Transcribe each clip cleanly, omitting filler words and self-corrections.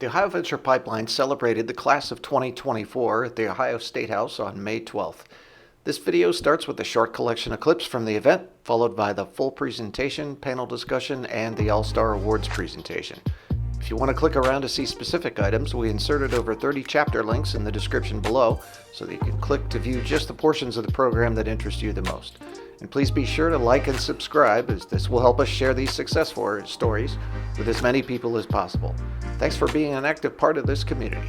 The Ohio Venture Pipeline celebrated the class of 2024 at the Ohio Statehouse on May 12th. This video starts with a short collection of clips from the event, followed by the full presentation, panel discussion, and the All-Star Awards presentation. If you want to click around to see specific items, we inserted over 30 chapter links in the description below so that you can click to view just the portions of the program that interest you the most. And please be sure to like and subscribe, as this will help us share these success stories with as many people as possible. Thanks for being an active part of this community.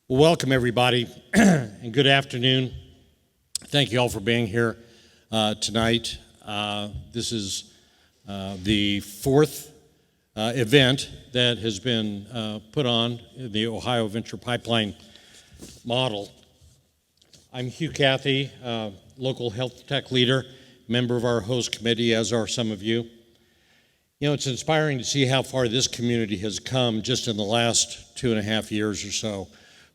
Well, welcome everybody, and good afternoon. Thank you all for being here tonight. This is the fourth event that has been put on in the Ohio Venture Pipeline model. I'm Hugh Cathy, local health tech leader, member of our host committee, as are some of you. You know, it's inspiring to see how far this community has come just in the last 2.5 years or so.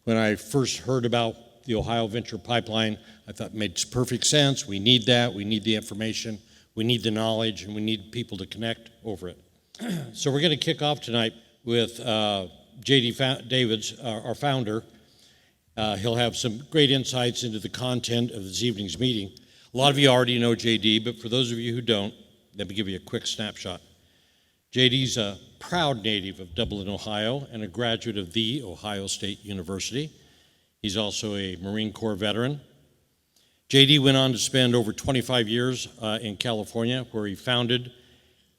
When I first heard about the Ohio Venture Pipeline, I thought it made perfect sense. We need that. We need the information. We need the knowledge, and we need people to connect over it. So we're going to kick off tonight with J.D. Davids, our founder. He'll have some great insights into the content of this evening's meeting. A lot of you already know J.D., but for those of you who don't, let me give you a quick snapshot. J.D.'s a proud native of Dublin, Ohio, and a graduate of The Ohio State University. He's also a Marine Corps veteran. J.D. went on to spend over 25 years in California, where he founded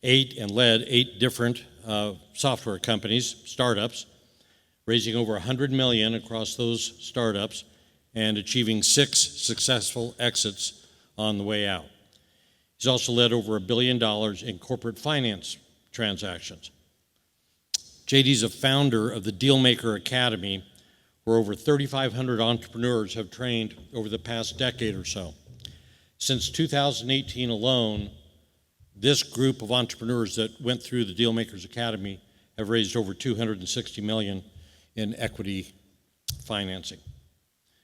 and led 8 different software companies, startups, raising over $100 million across those startups and achieving 6 successful exits on the way out. He's also led over $1 billion in corporate finance transactions. JD's a founder of the Dealmaker Academy, where over 3,500 entrepreneurs have trained over the past decade or so. Since 2018 alone, this group of entrepreneurs that went through the Dealmakers Academy have raised over $260 million in equity financing.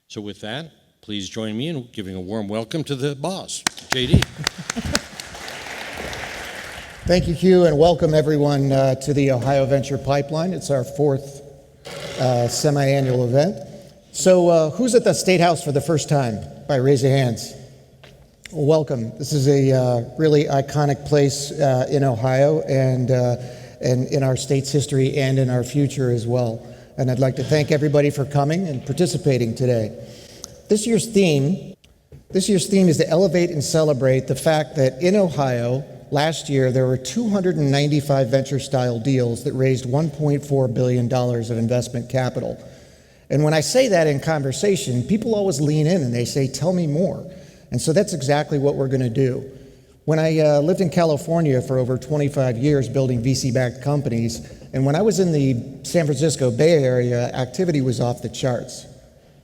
So with that, please join me in giving a warm welcome to the boss, JD. Thank you, Hugh, and welcome everyone to the Ohio Venture Pipeline. It's our 4th semi-annual event. So who's at the Statehouse for the first time? By raise of hands. Well, welcome. This is a really iconic place in Ohio and in our state's history and in our future as well. And I'd like to thank everybody for coming and participating today. This year's theme is to elevate and celebrate the fact that in Ohio, last year, there were 295 venture-style deals that raised $1.4 billion of investment capital. And when I say that in conversation, people always lean in and they say, tell me more. And so that's exactly what we're going to do. When I lived in California for over 25 years building VC-backed companies, and when I was in the San Francisco Bay Area, activity was off the charts.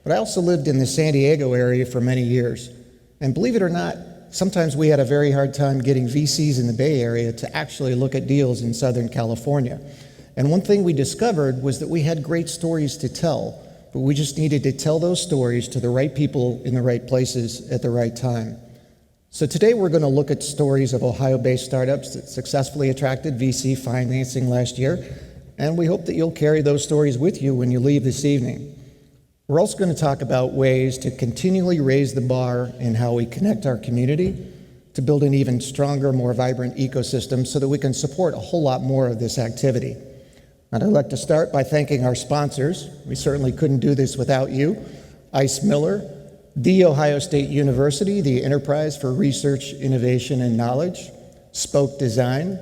But I also lived in the San Diego area for many years. And believe it or not, sometimes we had a very hard time getting VCs in the Bay Area to actually look at deals in Southern California. And one thing we discovered was that we had great stories to tell, but we just needed to tell those stories to the right people in the right places at the right time. So today we're going to look at stories of Ohio-based startups that successfully attracted VC financing last year, and we hope that you'll carry those stories with you when you leave this evening. We're also going to talk about ways to continually raise the bar in how we connect our community to build an even stronger, more vibrant ecosystem so that we can support a whole lot more of this activity. And I'd like to start by thanking our sponsors. We certainly couldn't do this without you. Ice Miller, The Ohio State University, the Enterprise for Research, Innovation, and Knowledge, Spoke Design,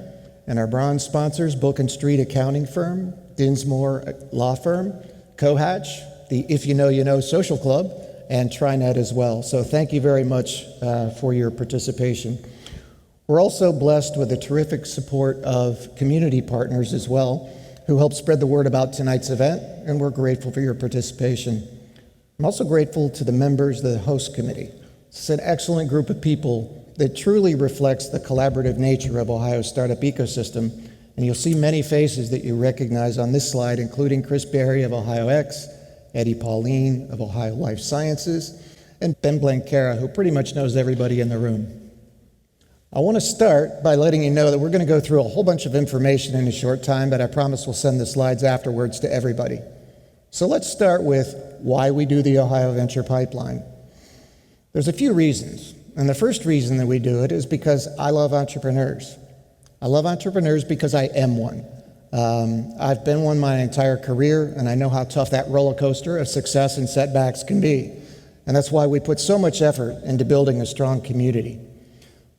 and our bronze sponsors, Book & Street Accounting Firm, Dinsmore Law Firm, Cohatch, the If You Know, You Know Social Club, and TriNet as well. So thank you very much for your participation. We're also blessed with the terrific support of community partners as well. who helped spread the word about tonight's event, and we're grateful for your participation. I'm also grateful to the members of the host committee. It's an excellent group of people that truly reflects the collaborative nature of Ohio's startup ecosystem, and you'll see many faces that you recognize on this slide, including Chris Berry of OhioX, Eddie Pauline of Ohio Life Sciences, and Ben Blanquera, who pretty much knows everybody in the room. I want to start by letting you know that we're going to go through a whole bunch of information in a short time, but I promise we'll send the slides afterwards to everybody. So let's start with why we do the Ohio Venture Pipeline. There's a few reasons, and the first reason that we do it is because I love entrepreneurs. I love entrepreneurs because I am one. I've been one my entire career, and I know how tough that roller coaster of success and setbacks can be. And that's why we put so much effort into building a strong community.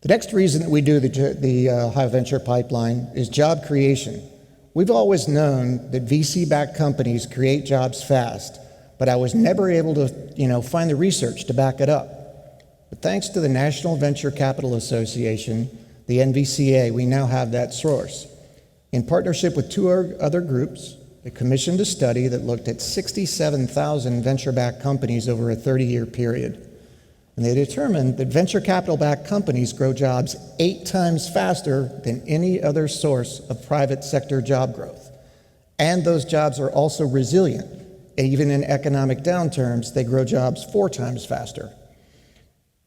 The next reason that we do the Ohio Venture Pipeline is job creation. We've always known that VC-backed companies create jobs fast, but I was never able to, find the research to back it up. But thanks to the National Venture Capital Association, the NVCA, we now have that source. In partnership with two other groups, they commissioned a study that looked at 67,000 venture-backed companies over a 30-year period. And they determined that venture capital-backed companies grow jobs 8 times faster than any other source of private sector job growth. And those jobs are also resilient. Even in economic downturns, they grow jobs 4 times faster.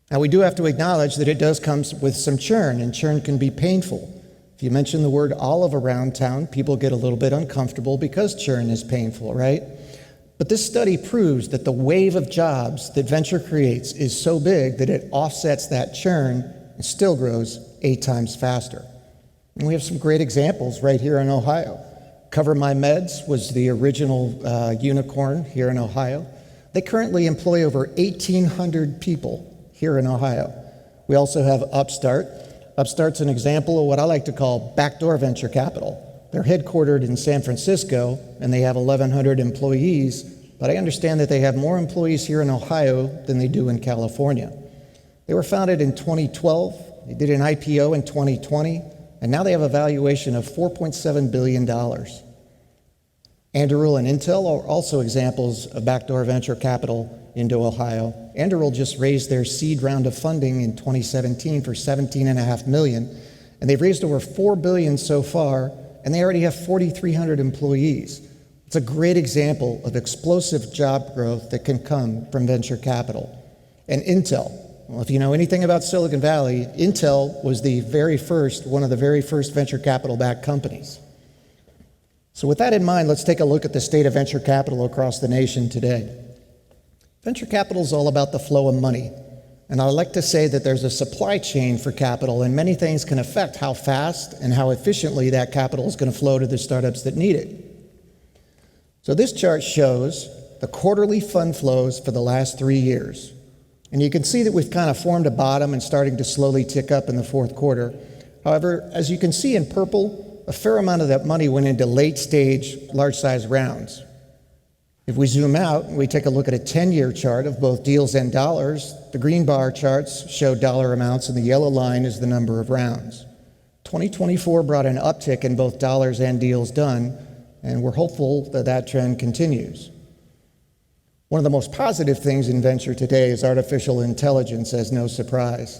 Now, we do have to acknowledge that it does come with some churn, and churn can be painful. If you mention the word olive around town, people get a little bit uncomfortable because churn is painful, right? But this study proves that the wave of jobs that venture creates is so big that it offsets that churn and still grows 8 times faster. And we have some great examples right here in Ohio. Cover My Meds was the original unicorn here in Ohio. They currently employ over 1,800 people here in Ohio. We also have Upstart. Upstart's an example of what I like to call backdoor venture capital. They're headquartered in San Francisco, and they have 1,100 employees, but I understand that they have more employees here in Ohio than they do in California. They were founded in 2012, they did an IPO in 2020, and now they have a valuation of $4.7 billion. Anduril and Intel are also examples of backdoor venture capital into Ohio. Anduril just raised their seed round of funding in 2017 for $17.5 million, and they've raised over $4 billion so far, and they already have 4,300 employees. It's a great example of explosive job growth that can come from venture capital. And Intel, well, if you know anything about Silicon Valley, Intel was one of the very first venture capital-backed companies. So with that in mind, let's take a look at the state of venture capital across the nation today. Venture capital is all about the flow of money. And I like to say that there's a supply chain for capital, and many things can affect how fast and how efficiently that capital is going to flow to the startups that need it. So this chart shows the quarterly fund flows for the last 3 years. And you can see that we've kind of formed a bottom and starting to slowly tick up in the fourth quarter. However, as you can see in purple, a fair amount of that money went into late-stage, large-size rounds. If we zoom out and we take a look at a 10-year chart of both deals and dollars, the green bar charts show dollar amounts and the yellow line is the number of rounds. 2024 brought an uptick in both dollars and deals done, and we're hopeful that that trend continues. One of the most positive things in venture today is artificial intelligence, as no surprise.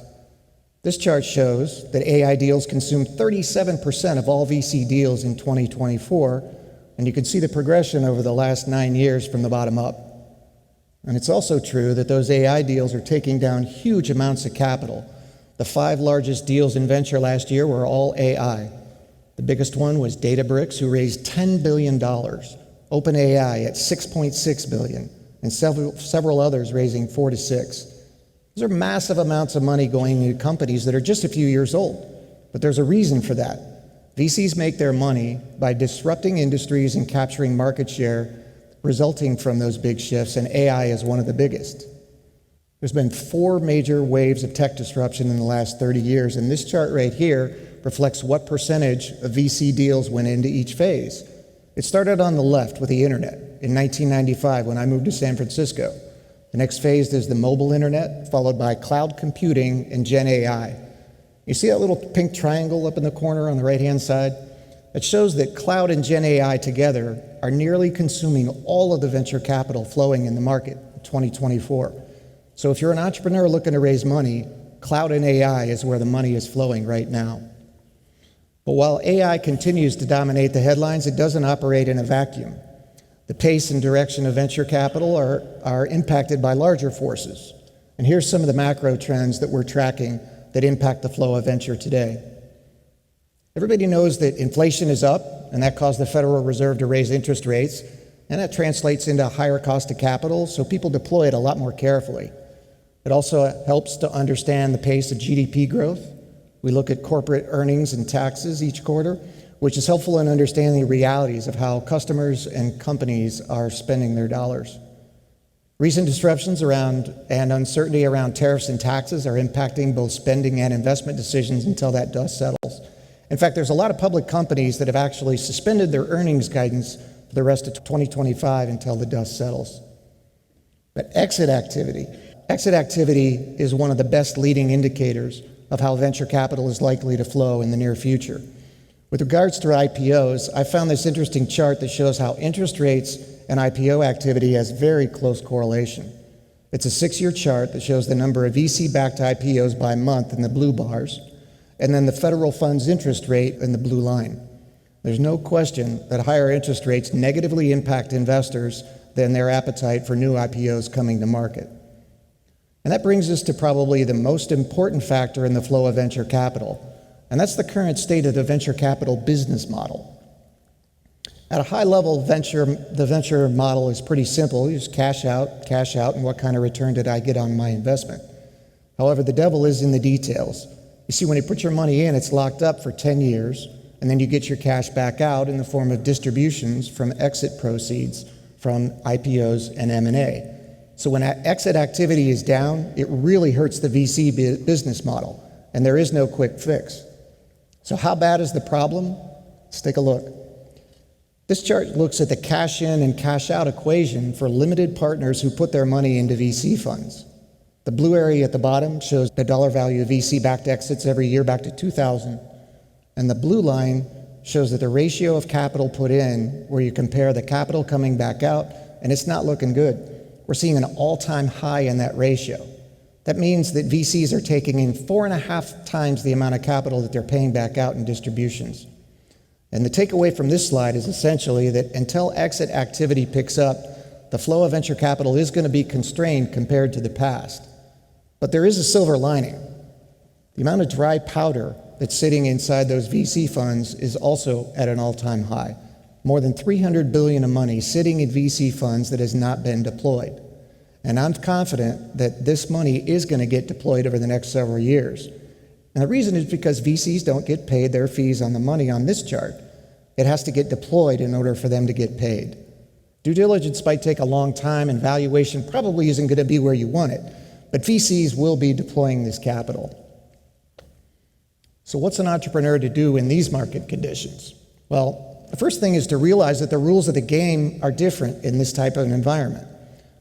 This chart shows that AI deals consumed 37% of all VC deals in 2024, and you can see the progression over the last 9 years from the bottom up. And it's also true that those AI deals are taking down huge amounts of capital. The 5 largest deals in venture last year were all AI. The biggest one was Databricks, who raised $10 billion, OpenAI at $6.6 billion, and several others raising 4 to 6. Those are massive amounts of money going into companies that are just a few years old, but there's a reason for that. VCs make their money by disrupting industries and capturing market share resulting from those big shifts, and AI is one of the biggest. There's been 4 major waves of tech disruption in the last 30 years, and this chart right here reflects what percentage of VC deals went into each phase. It started on the left with the internet in 1995 when I moved to San Francisco. The next phase is the mobile internet, followed by cloud computing and Gen AI. You see that little pink triangle up in the corner on the right-hand side? that shows that cloud and Gen AI together are nearly consuming all of the venture capital flowing in the market in 2024. So if you're an entrepreneur looking to raise money, cloud and AI is where the money is flowing right now. But while AI continues to dominate the headlines, it doesn't operate in a vacuum. The pace and direction of venture capital are impacted by larger forces. And here's some of the macro trends that we're tracking that impact the flow of venture today. Everybody knows that inflation is up, and that caused the Federal Reserve to raise interest rates, and that translates into a higher cost of capital, so people deploy it a lot more carefully. It also helps to understand the pace of GDP growth. We look at corporate earnings and taxes each quarter, which is helpful in understanding the realities of how customers and companies are spending their dollars. Recent disruptions around and uncertainty around tariffs and taxes are impacting both spending and investment decisions until that dust settles. In fact, there's a lot of public companies that have actually suspended their earnings guidance for the rest of 2025 until the dust settles. But exit activity is one of the best leading indicators of how venture capital is likely to flow in the near future. With regards to IPOs, I found this interesting chart that shows how interest rates and IPO activity has very close correlation. It's a 6-year chart that shows the number of VC-backed IPOs by month in the blue bars, and then the federal funds interest rate in the blue line. There's no question that higher interest rates negatively impact investors than their appetite for new IPOs coming to market. And that brings us to probably the most important factor in the flow of venture capital, and that's the current state of the venture capital business model. At a high level, the venture model is pretty simple. You just cash out, and what kind of return did I get on my investment? However, the devil is in the details. You see, when you put your money in, it's locked up for 10 years, and then you get your cash back out in the form of distributions from exit proceeds from IPOs and M&A. So when exit activity is down, it really hurts the VC business model, and there is no quick fix. So how bad is the problem? Let's take a look. This chart looks at the cash in and cash out equation for limited partners who put their money into VC funds. The blue area at the bottom shows the dollar value of VC-backed exits every year back to 2000. And the blue line shows that the ratio of capital put in, where you compare the capital coming back out, and it's not looking good. We're seeing an all-time high in that ratio. That means that VCs are taking in 4.5 times the amount of capital that they're paying back out in distributions. And the takeaway from this slide is essentially that until exit activity picks up, the flow of venture capital is going to be constrained compared to the past. But there is a silver lining. The amount of dry powder that's sitting inside those VC funds is also at an all-time high. More than $300 billion of money sitting in VC funds that has not been deployed. And I'm confident that this money is going to get deployed over the next several years. And the reason is because VCs don't get paid their fees on the money on this chart. It has to get deployed in order for them to get paid. Due diligence might take a long time, and valuation probably isn't going to be where you want it. But VCs will be deploying this capital. So what's an entrepreneur to do in these market conditions? Well, the first thing is to realize that the rules of the game are different in this type of an environment.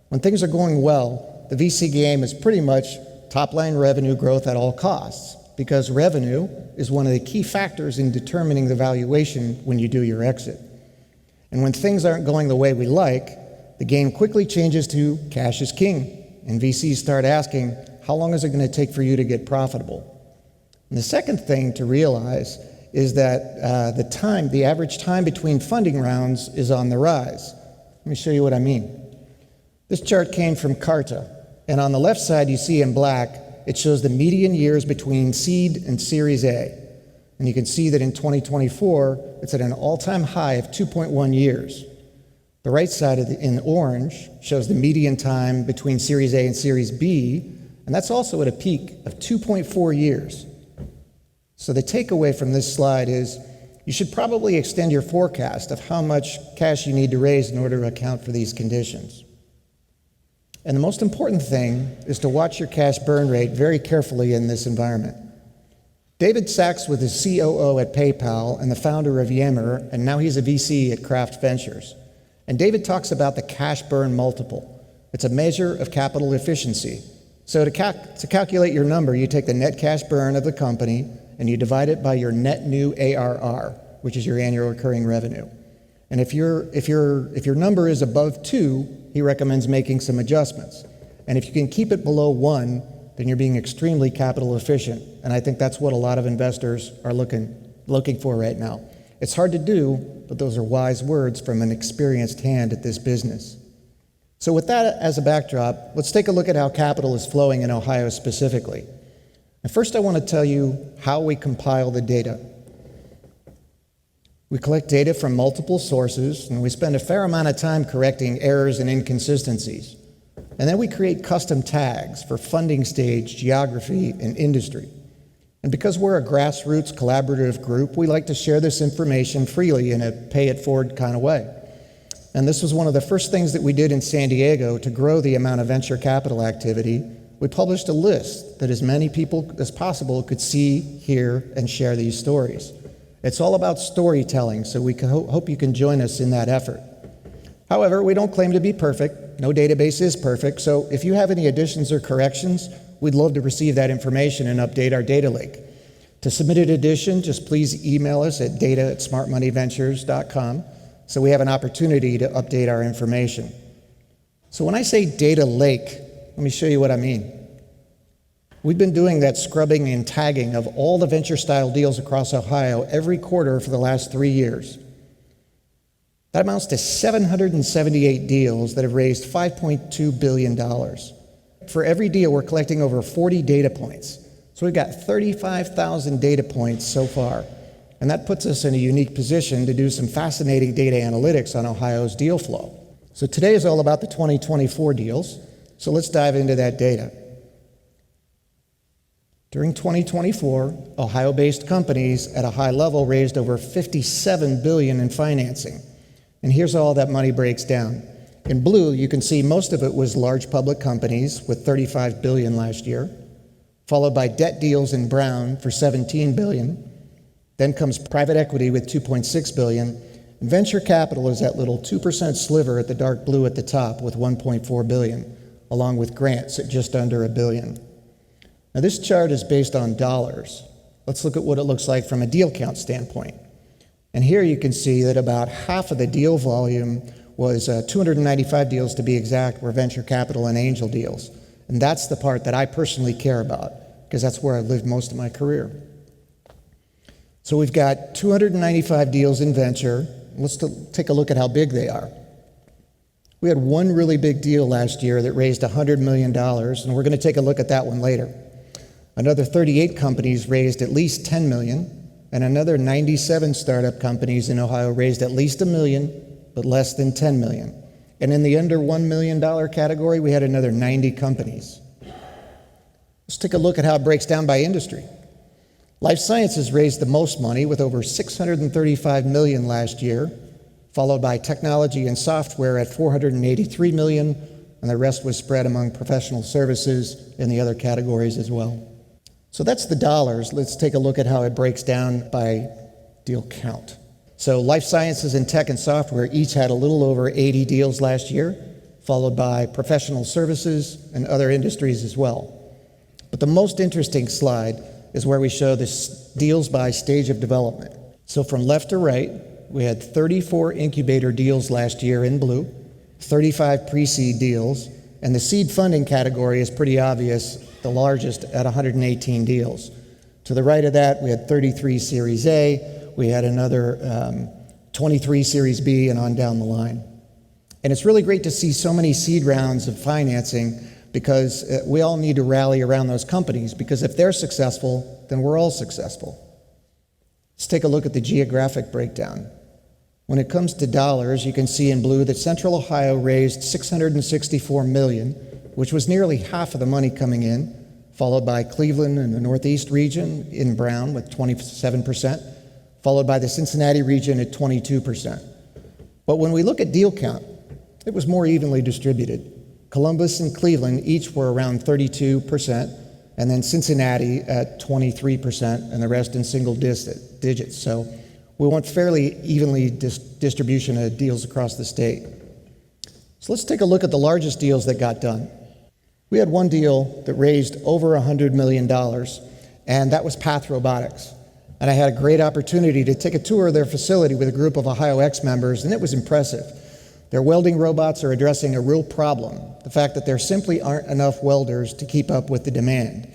When things are going well, the VC game is pretty much top-line revenue growth at all costs, because revenue is one of the key factors in determining the valuation when you do your exit. And when things aren't going the way we like, the game quickly changes to cash is king. And VCs start asking, how long is it going to take for you to get profitable? And the second thing to realize is that the average time between funding rounds is on the rise. Let me show you what I mean. This chart came from Carta, and on the left side you see in black, it shows the median years between seed and Series A. And you can see that in 2024, it's at an all-time high of 2.1 years. The right side in orange shows the median time between Series A and Series B, and that's also at a peak of 2.4 years. So the takeaway from this slide is you should probably extend your forecast of how much cash you need to raise in order to account for these conditions. And the most important thing is to watch your cash burn rate very carefully in this environment. David Sachs was the COO at PayPal and the founder of Yammer, and now he's a VC at Kraft Ventures. And David talks about the cash burn multiple. It's a measure of capital efficiency. So to calculate your number, you take the net cash burn of the company and you divide it by your net new ARR, which is your annual recurring revenue. And if your number is above 2, he recommends making some adjustments. And if you can keep it below 1, then you're being extremely capital efficient. And I think that's what a lot of investors are looking for right now. It's hard to do, but those are wise words from an experienced hand at this business. So with that as a backdrop, let's take a look at how capital is flowing in Ohio specifically. And first I want to tell you how we compile the data. We collect data from multiple sources, and we spend a fair amount of time correcting errors and inconsistencies. And then we create custom tags for funding stage, geography, and industry. And because we're a grassroots collaborative group, we like to share this information freely in a pay-it-forward kind of way. And this was one of the first things that we did in San Diego to grow the amount of venture capital activity. We published a list that as many people as possible could see, hear, and share these stories. It's all about storytelling, so we hope you can join us in that effort. However, we don't claim to be perfect. No database is perfect, so if you have any additions or corrections, we'd love to receive that information and update our data lake. To submit an addition, just please email us at data@smartmoneyventures.com so we have an opportunity to update our information. So when I say data lake, let me show you what I mean. We've been doing that scrubbing and tagging of all the venture-style deals across Ohio every quarter for the last 3 years. That amounts to 778 deals that have raised $5.2 billion. For every deal, we're collecting over 40 data points. So we've got 35,000 data points so far. And that puts us in a unique position to do some fascinating data analytics on Ohio's deal flow. So today is all about the 2024 deals. So let's dive into that data. During 2024, Ohio-based companies at a high level raised over $57 billion in financing. And here's how all that money breaks down. In blue, you can see most of it was large public companies with $35 billion last year, followed by debt deals in brown for $17 billion. Then comes private equity with $2.6 billion. And venture capital is that little 2% sliver at the dark blue at the top with $1.4 billion, along with grants at just under $1 billion. Now this chart is based on dollars. Let's look at what it looks like from a deal count standpoint. And here you can see that about half of the deal volume was 295 deals to be exact, were venture capital and angel deals. And that's the part that I personally care about, because that's where I've lived most of my career. So we've got 295 deals in venture. Let's take a look at how big they are. We had one really big deal last year that raised $100 million, and we're going to take a look at that one later. Another 38 companies raised at least $10 million, and another 97 startup companies in Ohio raised at least $1 million, but less than $10 million. And in the under $1 million category, we had another 90 companies. Let's take a look at how it breaks down by industry. Life sciences raised the most money with over $635 million last year, followed by technology and software at $483 million, and the rest was spread among professional services and the other categories as well. So that's the dollars. Let's take a look at how it breaks down by deal count. So life sciences and tech and software each had a little over 80 deals last year, followed by professional services and other industries as well. But the most interesting slide is where we show the deals by stage of development. So from left to right, we had 34 incubator deals last year in blue, 35 pre-seed deals, and the seed funding category is pretty obvious, the largest at 118 deals. To the right of that, we had 33 Series A, we had another 23 Series B, and on down the line. And it's really great to see so many seed rounds of financing, because we all need to rally around those companies, because if they're successful, then we're all successful. Let's take a look at the geographic breakdown. When it comes to dollars, you can see in blue that Central Ohio raised $664 million, which was nearly half of the money coming in, followed by Cleveland and the Northeast region in brown with 27%, followed by the Cincinnati region at 22%. But when we look at deal count, it was more evenly distributed. Columbus and Cleveland each were around 32%, and then Cincinnati at 23%, and the rest in single digits. So we want fairly evenly distribution of deals across the state. So let's take a look at the largest deals that got done. We had one deal that raised over $100 million, and that was Path Robotics. And I had a great opportunity to take a tour of their facility with a group of Ohio X members, and it was impressive. Their welding robots are addressing a real problem, the fact that there simply aren't enough welders to keep up with the demand.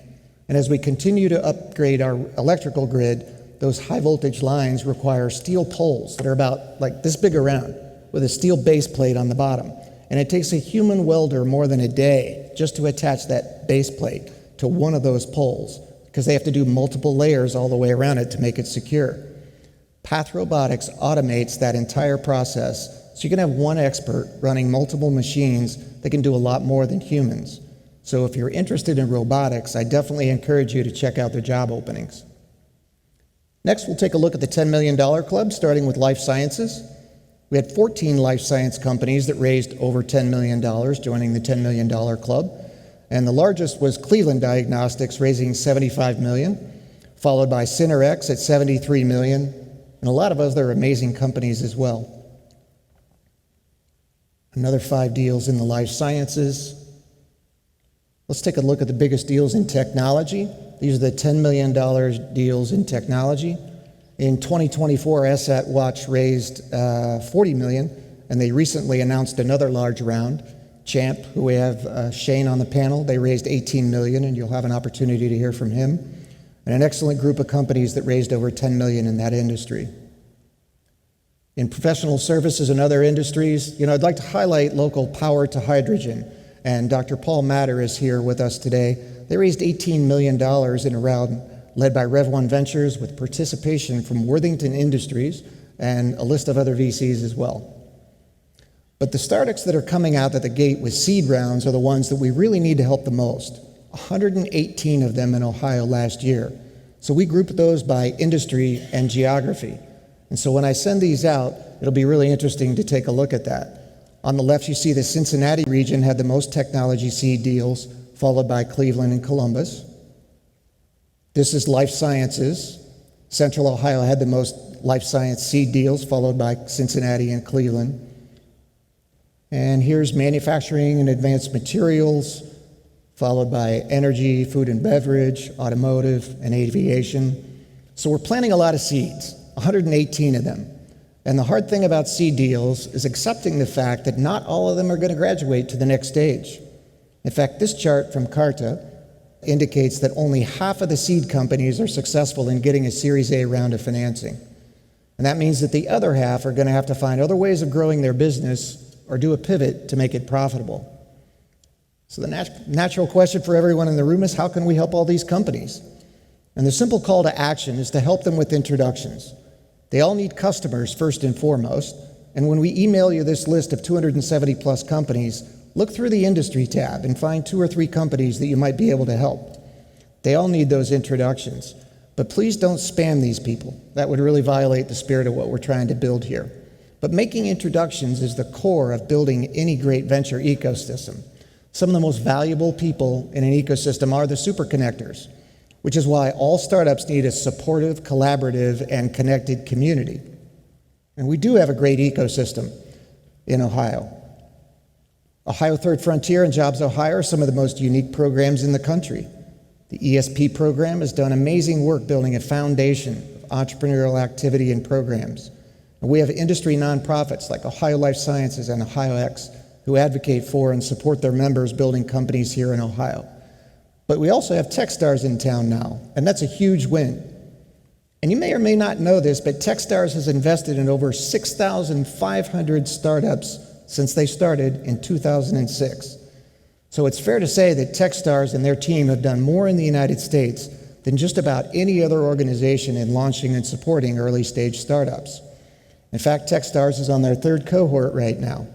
And as we continue to upgrade our electrical grid, those high voltage lines require steel poles that are about like this big around, with a steel base plate on the bottom. And it takes a human welder more than a day just to attach that base plate to one of those poles, because they have to do multiple layers all the way around it to make it secure. Path Robotics automates that entire process, so you can have one expert running multiple machines that can do a lot more than humans. So if you're interested in robotics, I definitely encourage you to check out their job openings. Next, we'll take a look at the $10 million club, starting with life sciences. We had 14 life science companies that raised over $10 million joining the $10 million club. And the largest was Cleveland Diagnostics, raising $75 million, followed by Cinerex at $73 million, and a lot of other amazing companies as well. Another 5 deals in the life sciences. Let's take a look at the biggest deals in technology. These are the $10 million deals in technology. In 2024, SAT Watch raised $40 million, and they recently announced another large round. Champ, who we have Shane on the panel, they raised $18 million, and you'll have an opportunity to hear from him. And an excellent group of companies that raised over $10 million in that industry. In professional services and other industries, I'd like to highlight local power to hydrogen. And Dr. Paul Matter is here with us today. They raised $18 million in a round led by Rev1 Ventures with participation from Worthington Industries and a list of other VCs as well. But the startups that are coming out at the gate with seed rounds are the ones that we really need to help the most. 118 of them in Ohio last year. So we grouped those by industry and geography. And so when I send these out, it'll be really interesting to take a look at that. On the left, you see the Cincinnati region had the most technology seed deals, followed by Cleveland and Columbus. This is life sciences. Central Ohio had the most life science seed deals, followed by Cincinnati and Cleveland. And here's manufacturing and advanced materials, followed by energy, food and beverage, automotive, and aviation. So we're planting a lot of seeds, 118 of them. And the hard thing about seed deals is accepting the fact that not all of them are going to graduate to the next stage. In fact, this chart from Carta indicates that only half of the seed companies are successful in getting a Series A round of financing. And that means that the other half are going to have to find other ways of growing their business or do a pivot to make it profitable. So the natural question for everyone in the room is, how can we help all these companies? And the simple call to action is to help them with introductions. They all need customers first and foremost, and when we email you this list of 270 plus companies, look through the industry tab and find 2 or 3 companies that you might be able to help. They all need those introductions, but please don't spam these people. That would really violate the spirit of what we're trying to build here. But making introductions is the core of building any great venture ecosystem. Some of the most valuable people in an ecosystem are the super connectors, which is why all startups need a supportive, collaborative, and connected community. And we do have a great ecosystem in Ohio. Ohio Third Frontier and Jobs Ohio are some of the most unique programs in the country. The ESP program has done amazing work building a foundation of entrepreneurial activity and programs. And we have industry nonprofits like Ohio Life Sciences and Ohio X who advocate for and support their members building companies here in Ohio. But we also have Techstars in town now, and that's a huge win. And you may or may not know this, but Techstars has invested in over 6,500 startups since they started in 2006. So it's fair to say that Techstars and their team have done more in the United States than just about any other organization in launching and supporting early stage startups. In fact, Techstars is on their 3rd cohort right now.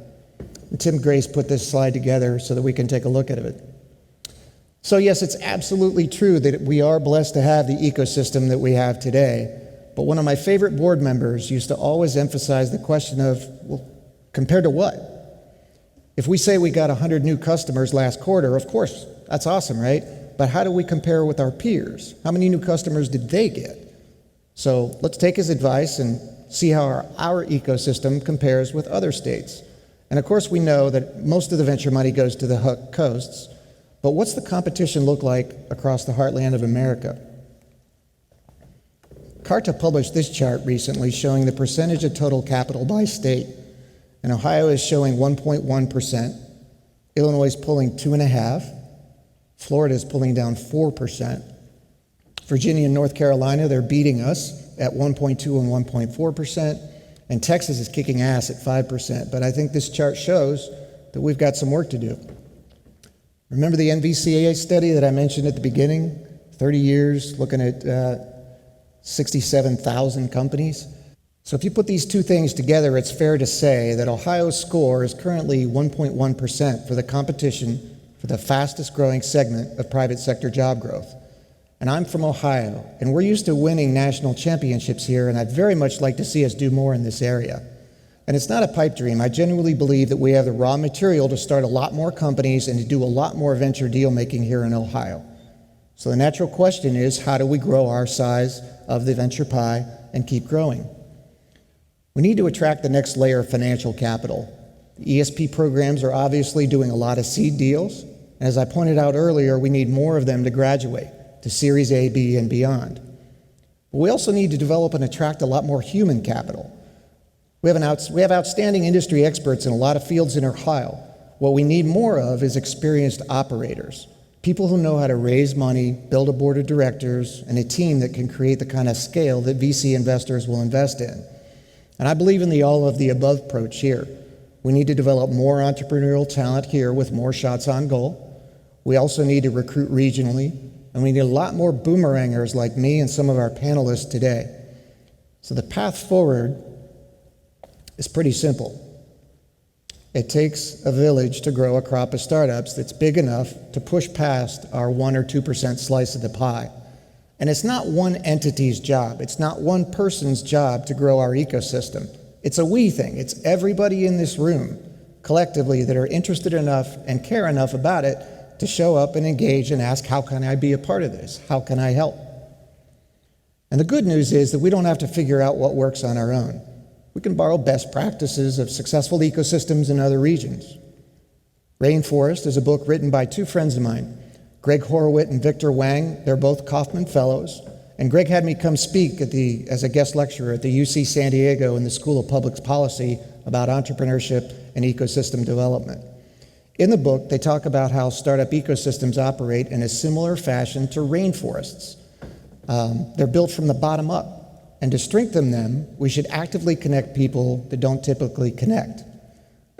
And Tim Grace put this slide together so that we can take a look at it. So yes, it's absolutely true that we are blessed to have the ecosystem that we have today. But one of my favorite board members used to always emphasize the question of, well, compared to what? If we say we got 100 new customers last quarter, of course, that's awesome, right? But how do we compare with our peers? How many new customers did they get? So let's take his advice and see how our ecosystem compares with other states. And of course, we know that most of the venture money goes to the coasts, but what's the competition look like across the heartland of America? Carta published this chart recently showing the percentage of total capital by state. And Ohio is showing 1.1%, Illinois is pulling 2.5%, Florida is pulling down 4%. Virginia and North Carolina, they're beating us at 1.2 and 1.4%, and Texas is kicking ass at 5%. But I think this chart shows that we've got some work to do. Remember the NVCA study that I mentioned at the beginning? 30 years, looking at 67,000 companies. So if you put these two things together, it's fair to say that Ohio's score is currently 1.1% for the competition for the fastest growing segment of private sector job growth. And I'm from Ohio, and we're used to winning national championships here, and I'd very much like to see us do more in this area. And it's not a pipe dream. I genuinely believe that we have the raw material to start a lot more companies and to do a lot more venture deal making here in Ohio. So the natural question is, how do we grow our size of the venture pie and keep growing? We need to attract the next layer of financial capital. The ESP programs are obviously doing a lot of seed deals. And as I pointed out earlier, we need more of them to graduate to Series A, B, and beyond. But we also need to develop and attract a lot more human capital. We have outstanding industry experts in a lot of fields in Ohio. What we need more of is experienced operators, people who know how to raise money, build a board of directors, and a team that can create the kind of scale that VC investors will invest in. And I believe in the all of the above approach here. We need to develop more entrepreneurial talent here with more shots on goal. We also need to recruit regionally, and we need a lot more boomerangers like me and some of our panelists today. So the path forward is pretty simple. It takes a village to grow a crop of startups that's big enough to push past our 1 or 2% slice of the pie. And it's not one entity's job. It's not one person's job to grow our ecosystem. It's a we thing. It's everybody in this room collectively that are interested enough and care enough about it to show up and engage and ask, how can I be a part of this? How can I help? And the good news is that we don't have to figure out what works on our own. We can borrow best practices of successful ecosystems in other regions. Rainforest is a book written by two friends of mine, Greg Horowitz and Victor Wang. They're both Kauffman Fellows. And Greg had me come speak as a guest lecturer at the UC San Diego in the School of Public Policy about entrepreneurship and ecosystem development. In the book, they talk about how startup ecosystems operate in a similar fashion to rainforests. They're built from the bottom up. And to strengthen them, we should actively connect people that don't typically connect.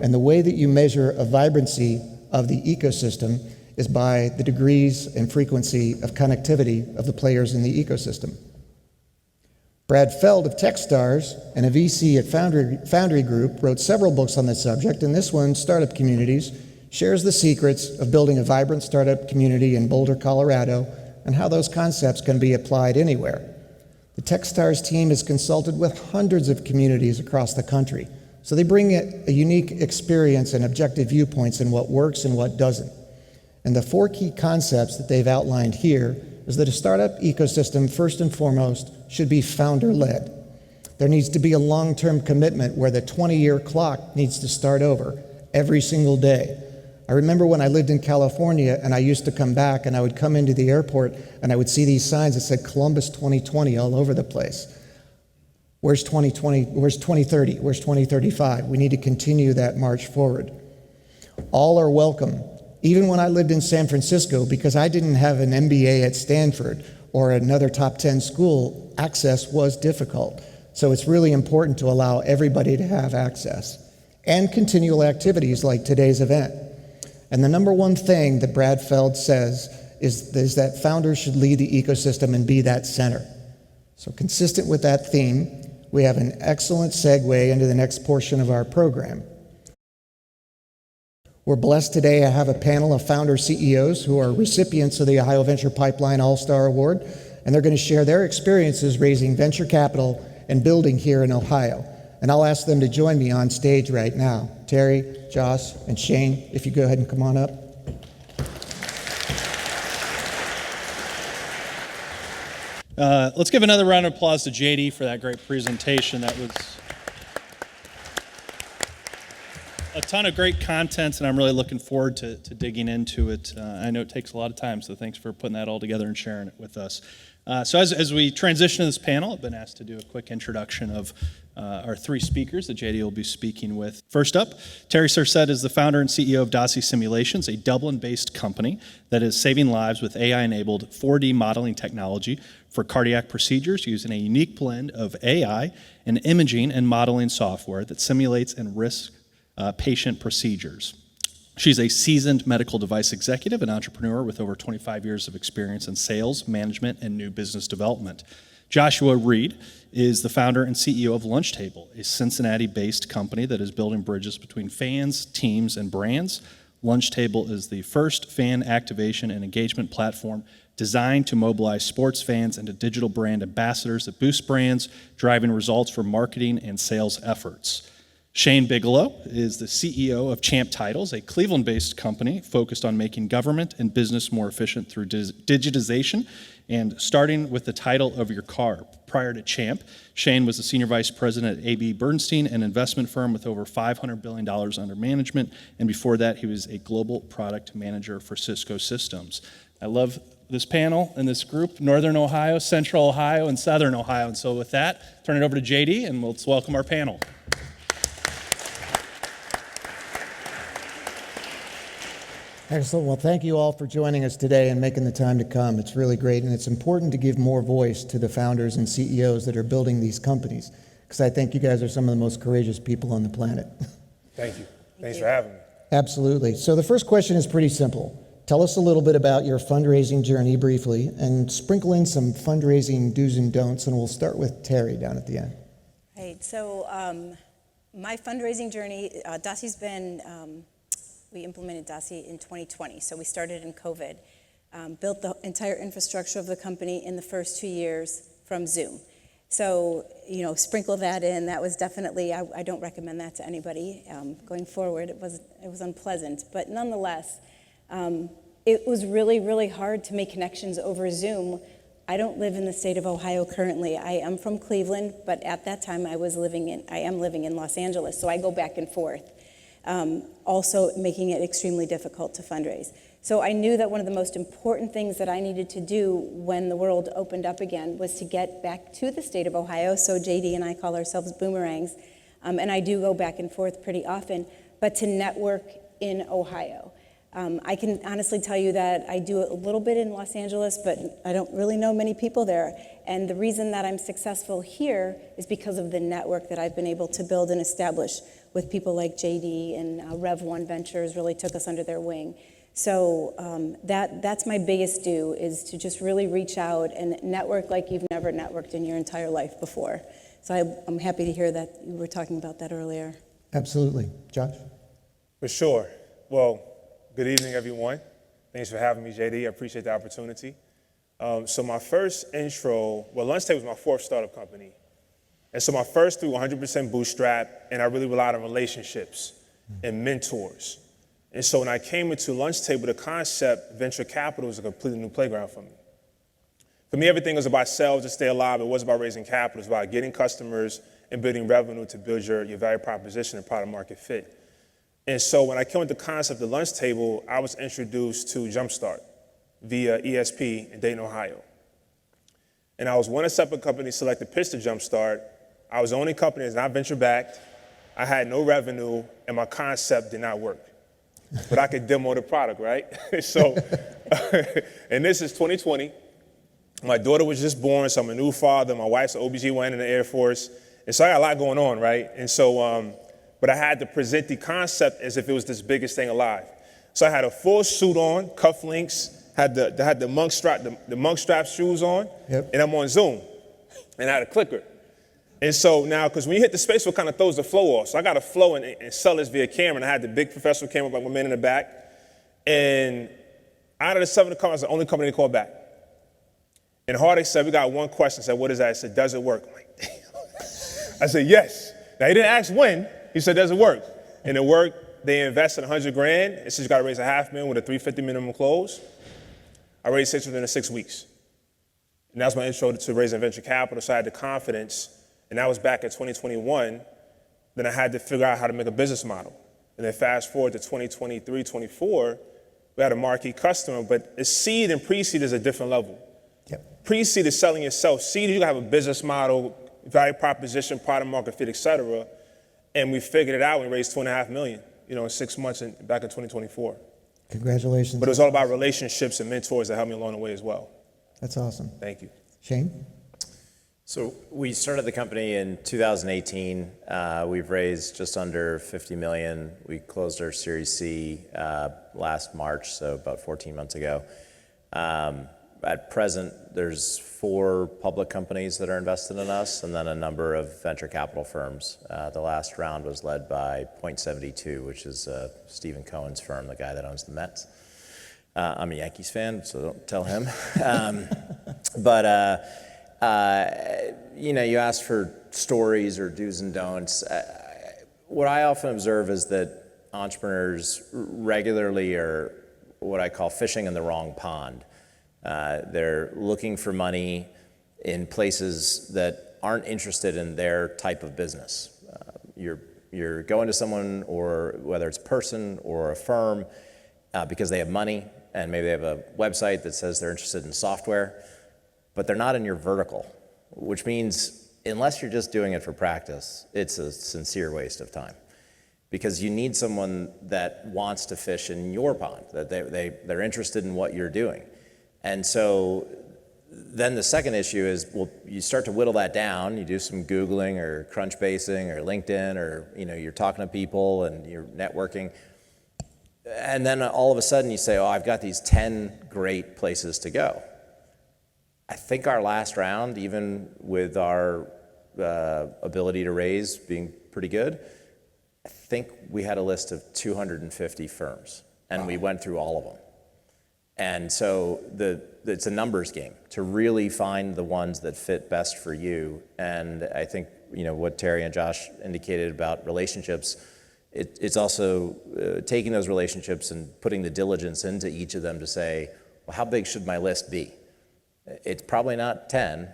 And the way that you measure a vibrancy of the ecosystem is by the degrees and frequency of connectivity of the players in the ecosystem. Brad Feld of Techstars and a VC at Foundry Group wrote several books on this subject, and this one, Startup Communities, shares the secrets of building a vibrant startup community in Boulder, Colorado, and how those concepts can be applied anywhere. The Techstars team has consulted with hundreds of communities across the country, so they bring a unique experience and objective viewpoints in what works and what doesn't. And the four key concepts that they've outlined here is that a startup ecosystem, first and foremost, should be founder-led. There needs to be a long-term commitment where the 20-year clock needs to start over every single day. I remember when I lived in California and I used to come back and I would come into the airport and I would see these signs that said Columbus 2020 all over the place. Where's 2020? Where's 2030? Where's 2035? We need to continue that march forward. All are welcome. Even when I lived in San Francisco, because I didn't have an MBA at Stanford or another top 10 school, access was difficult. So it's really important to allow everybody to have access and continual activities like today's event. And the number one thing that Brad Feld says is that founders should lead the ecosystem and be that center. So consistent with that theme, we have an excellent segue into the next portion of our program. We're blessed today to have a panel of founder CEOs who are recipients of the Ohio Venture Pipeline All-Star Award, and they're going to share their experiences raising venture capital and building here in Ohio. And I'll ask them to join me on stage right now. Terry, Josh, and Shane, if you go ahead and come on up. Let's give another round of applause to JD for that great presentation. That was a ton of great content, and I'm really looking forward to digging into it. I know it takes a lot of time, so thanks for putting that all together and sharing it with us. So as we transition to this panel, I've been asked to do a quick introduction of our three speakers that JD will be speaking with. First up, Terry Sercet is the founder and CEO of Daci Simulations, a Dublin-based company that is saving lives with AI-enabled 4D modeling technology for cardiac procedures using a unique blend of AI and imaging and modeling software that simulates and risks patient procedures. She's a seasoned medical device executive and entrepreneur with over 25 years of experience in sales, management, and new business development. Joshua Reed is the founder and CEO of Lunch Table, a Cincinnati-based company that is building bridges between fans, teams, and brands. Lunch Table is the first fan activation and engagement platform designed to mobilize sports fans into digital brand ambassadors that boost brands, driving results for marketing and sales efforts. Shane Bigelow is the CEO of Champ Titles, a Cleveland-based company focused on making government and business more efficient through digitization and starting with the title of your car. Prior to Champ, Shane was the senior vice president at AB Bernstein, an investment firm with over $500 billion under management, and before that, he was a global product manager for Cisco Systems. I love this panel and this group, Northern Ohio, Central Ohio, and Southern Ohio. And so with that, turn it over to JD, and let's welcome our panel. Excellent. Well, thank you all for joining us today and making the time to come. It's really great, and it's important to give more voice to the founders and CEOs that are building these companies, because I think you guys are some of the most courageous people on the planet. Thank you. Thanks for having me. Absolutely. So the first question is pretty simple. Tell us a little bit about your fundraising journey briefly, and sprinkle in some fundraising do's and don'ts, and we'll start with Terry down at the end. Right. So my fundraising journey, Daci's been... we implemented Daci in 2020, so we started in COVID. Built the entire infrastructure of the company in the first 2 years from Zoom. So, sprinkle that in. That was definitely, I don't recommend that to anybody going forward. It was unpleasant, but nonetheless, it was really, really hard to make connections over Zoom. I don't live in the state of Ohio currently. I am from Cleveland, but at that time I am living in Los Angeles, so I go back and forth. Also making it extremely difficult to fundraise. So I knew that one of the most important things that I needed to do when the world opened up again was to get back to the state of Ohio. So JD and I call ourselves boomerangs, and I do go back and forth pretty often, but to network in Ohio. I can honestly tell you that I do a little bit in Los Angeles, but I don't really know many people there. And the reason that I'm successful here is because of the network that I've been able to build and establish with people like JD and Rev One Ventures really took us under their wing. So that's my biggest do, is to just really reach out and network like you've never networked in your entire life before. So I'm happy to hear that you were talking about that earlier. Absolutely. Josh? For sure. Well, good evening, everyone. Thanks for having me, JD. I appreciate the opportunity. So my first intro, Lunch Table was my fourth startup company. And so my first three were 100% bootstrap, and I really relied on relationships and mentors. And so when I came into Lunch Table, the concept, venture capital, was a completely new playground for me. For me, everything was about sales to stay alive. It wasn't about raising capital. It was about getting customers and building revenue to build your value proposition and product market fit. And so when I came with the concept of Lunch Table, I was introduced to Jumpstart via ESP in Dayton, Ohio. And I was one of separate companies selected to pitch to Jumpstart. I was the only company that's not venture-backed. I had no revenue, and my concept did not work. But I could demo the product, right? So, and this is 2020. My daughter was just born, so I'm a new father. My wife's an OBGYN in the Air Force. And so I got a lot going on, right? And so, but I had to present the concept as if it was this biggest thing alive. So I had a full suit on, cufflinks, had the monk strap shoes on, Yep. And I'm on Zoom, and I had a clicker. And so now, because when you hit the space, what kind of throws the flow off? So I got to flow and sell this via camera, and I had the big professional camera by my man in the back. And out of the 7 companies, I was the only company to call back. And Hardik said, we got one question. I said, what is that? I said, does it work? I'm like, damn. I said, yes. Now, he didn't ask when. He said, does it work? And it worked. They invested $100,000. It says you got to raise $500,000 with a $350 minimum close. I raised $6 within 6 weeks. And that was my intro to raising venture capital, so I had the confidence. And that was back in 2021. Then I had to figure out how to make a business model. And then fast forward to 2023, 24, we had a marquee customer, but the seed and pre-seed is a different level. Yep. Pre-seed is selling yourself. Seed, you have a business model, value proposition, product market fit, et cetera. And we figured it out. We raised $2.5 million, in 6 months back in 2024. Congratulations. But it was all about relationships and mentors that helped me along the way as well. That's awesome. Thank you. Shane? So we started the company in 2018. We've raised just under $50 million. We closed our Series C last March, so about 14 months ago. At present, there's 4 public companies that are invested in us, and then a number of venture capital firms. The last round was led by Point72, which is Stephen Cohen's firm, the guy that owns the Mets. I'm a Yankees fan, so don't tell him. You asked for stories or do's and don'ts. What I often observe is that entrepreneurs regularly are what I call fishing in the wrong pond. They're looking for money in places that aren't interested in their type of business. You're going to someone, or whether it's a person or a firm, because they have money, and maybe they have a website that says they're interested in software, but they're not in your vertical, which means unless you're just doing it for practice, it's a sincere waste of time. Because you need someone that wants to fish in your pond, that they're interested in what you're doing. And so then the second issue is, well, you start to whittle that down. You do some Googling or Crunchbasing or LinkedIn, or you're talking to people and you're networking. And then all of a sudden you say, oh, I've got these 10 great places to go. I think our last round, even with our ability to raise being pretty good, I think we had a list of 250 firms, and we went through all of them. And so it's a numbers game to really find the ones that fit best for you. And I think what Terry and Josh indicated about relationships, it's also taking those relationships and putting the diligence into each of them to say, well, how big should my list be? It's probably not 10,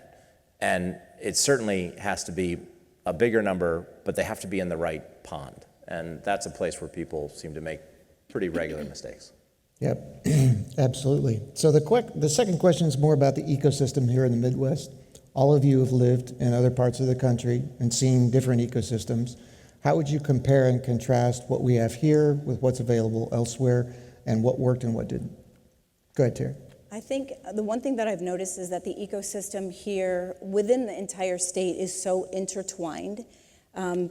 and it certainly has to be a bigger number, but they have to be in the right pond. And that's a place where people seem to make pretty regular mistakes. Yep, absolutely. So the second question is more about the ecosystem here in the Midwest. All of you have lived in other parts of the country and seen different ecosystems. How would you compare and contrast what we have here with what's available elsewhere, and what worked and what didn't? Go ahead, Terry. I think the one thing that I've noticed is that the ecosystem here within the entire state is so intertwined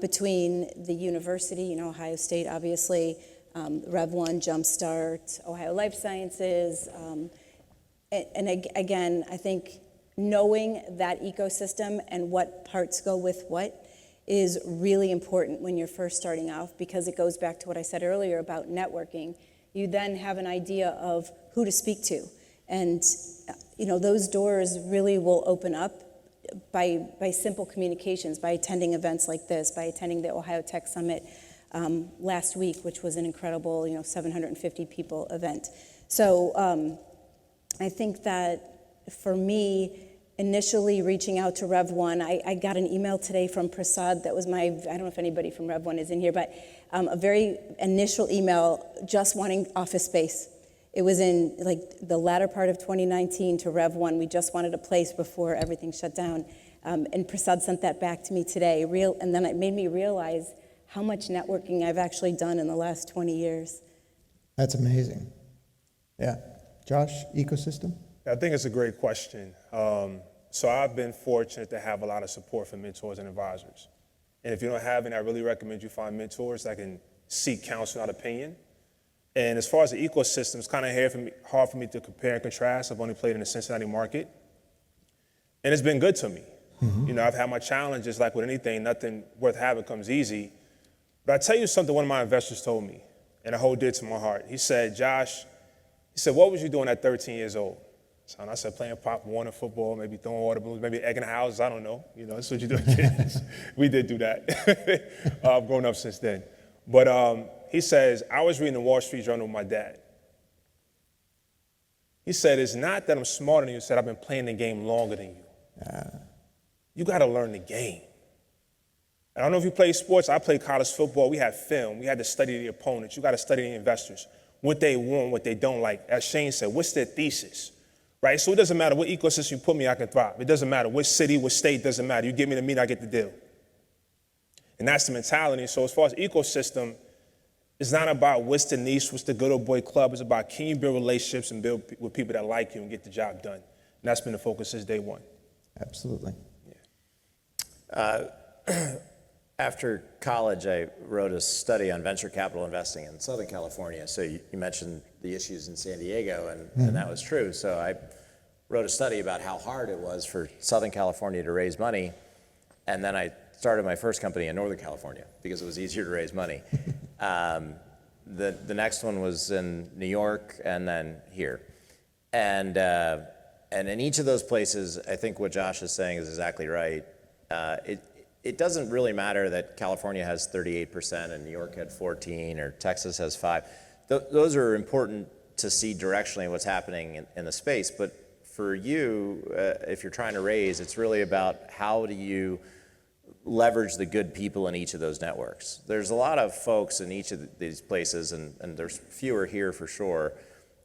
between the university, Ohio State, obviously, Rev 1, Jumpstart, Ohio Life Sciences. Again, I think knowing that ecosystem and what parts go with what is really important when you're first starting off, because it goes back to what I said earlier about networking. You then have an idea of who to speak to. And those doors really will open up by simple communications, by attending events like this, by attending the Ohio Tech Summit last week, which was an incredible 750 people event. So I think that for me, initially reaching out to Rev 1, I got an email today from Prasad that was I don't know if anybody from Rev 1 is in here, but a very initial email just wanting office space. It was in the latter part of 2019 to Rev 1. We just wanted a place before everything shut down. And Prasad sent that back to me today. And then it made me realize how much networking I've actually done in the last 20 years. That's amazing. Yeah. Josh, ecosystem? I think it's a great question. So I've been fortunate to have a lot of support from mentors and advisors. And if you don't have any, I really recommend you find mentors that can seek counsel, not opinion. And as far as the ecosystem, it's kind of hard for me to compare and contrast. I've only played in the Cincinnati market. And it's been good to me. Mm-hmm. I've had my challenges, like with anything, nothing worth having comes easy. But I tell you something one of my investors told me, and it hold dear to my heart. He said, Josh, what was you doing at 13 years old? So I said, playing Pop Warner football, maybe throwing water balloons, maybe egging houses, I don't know. That's what you do as kids. We did do that. I've grown up since then. But he says, I was reading the Wall Street Journal with my dad. He said, it's not that I'm smarter than you. He said, I've been playing the game longer than you. You got to learn the game. I don't know if you play sports. I played college football. We had film. We had to study the opponents. You got to study the investors, what they want, what they don't like. As Shane said, what's their thesis? right? So it doesn't matter what ecosystem you put me, I can thrive. It doesn't matter which city, which state, doesn't matter. You give me the meat, I get the deal. And that's the mentality. So as far as ecosystem, it's not about what's the niche, what's the good old boy club. It's about can you build relationships and build with people that like you and get the job done. And that's been the focus since day one. Absolutely. After college, I wrote a study on venture capital investing in Southern California. So you mentioned the issues in San Diego, and that was true. So I wrote a study about how hard it was for Southern California to raise money, and then I started my first company in Northern California because it was easier to raise money. The next one was in New York, and then here. And in each of those places, I think what Josh is saying is exactly right. It doesn't really matter that California has 38% and New York had 14 or Texas has 5. Those are important to see directionally what's happening in the space. But for you, if you're trying to raise, it's really about how do you leverage the good people in each of those networks. There's a lot of folks in each of these places, and there's fewer here for sure.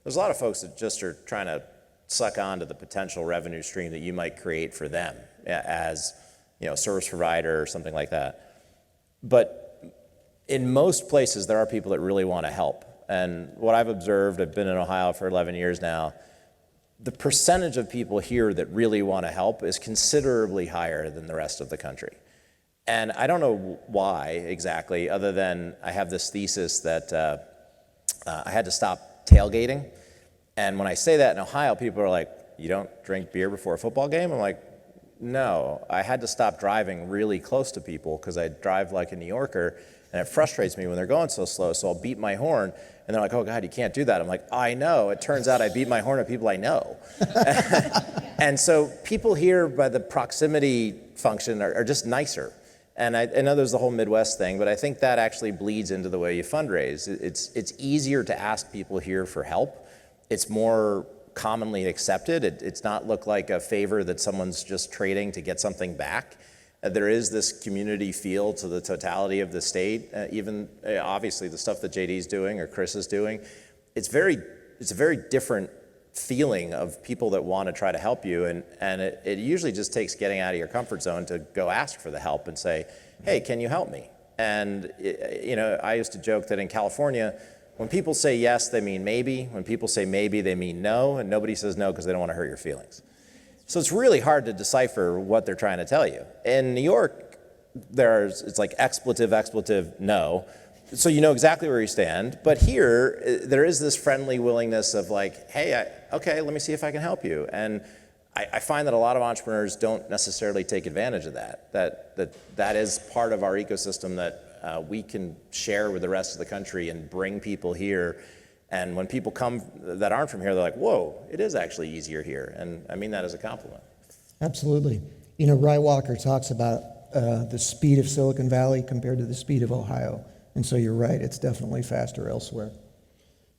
There's a lot of folks that just are trying to suck on to the potential revenue stream that you might create for them as service provider or something like that. But in most places, there are people that really want to help. And what I've observed, I've been in Ohio for 11 years now, the percentage of people here that really want to help is considerably higher than the rest of the country. And I don't know why exactly, other than I have this thesis that I had to stop tailgating. And when I say that in Ohio, people are like, you don't drink beer before a football game? I'm like, no, I had to stop driving really close to people because I drive like a New Yorker, and it frustrates me when they're going so slow, so I'll beat my horn, and they're like, oh God, you can't do that. I'm like, I know. It turns out I beat my horn at people I know. And so people here, by the proximity function, are just nicer. And I know there's the whole Midwest thing, but I think that actually bleeds into the way you fundraise. It's easier to ask people here for help. It's more commonly accepted. It's not look like a favor that someone's just trading to get something back. There is this community feel to the totality of the state, even obviously the stuff that JD's doing or Chris is doing. It's a very different feeling of people that want to try to help you, and it usually just takes getting out of your comfort zone to go ask for the help and say, hey, can you help me? And I used to joke that in California, when people say yes, they mean maybe. When people say maybe, they mean no, and nobody says no because they don't want to hurt your feelings. So it's really hard to decipher what they're trying to tell you. In New York, it's like expletive, no. So you know exactly where you stand. But here, there is this friendly willingness of like, hey, okay, let me see if I can help you. And I find that a lot of entrepreneurs don't necessarily take advantage of that. That is part of our ecosystem that we can share with the rest of the country and bring people here. And when people come that aren't from here, they're like, whoa, it is actually easier here. And I mean that as a compliment. Absolutely. Ry Walker talks about the speed of Silicon Valley compared to the speed of Ohio. And so you're right, it's definitely faster elsewhere.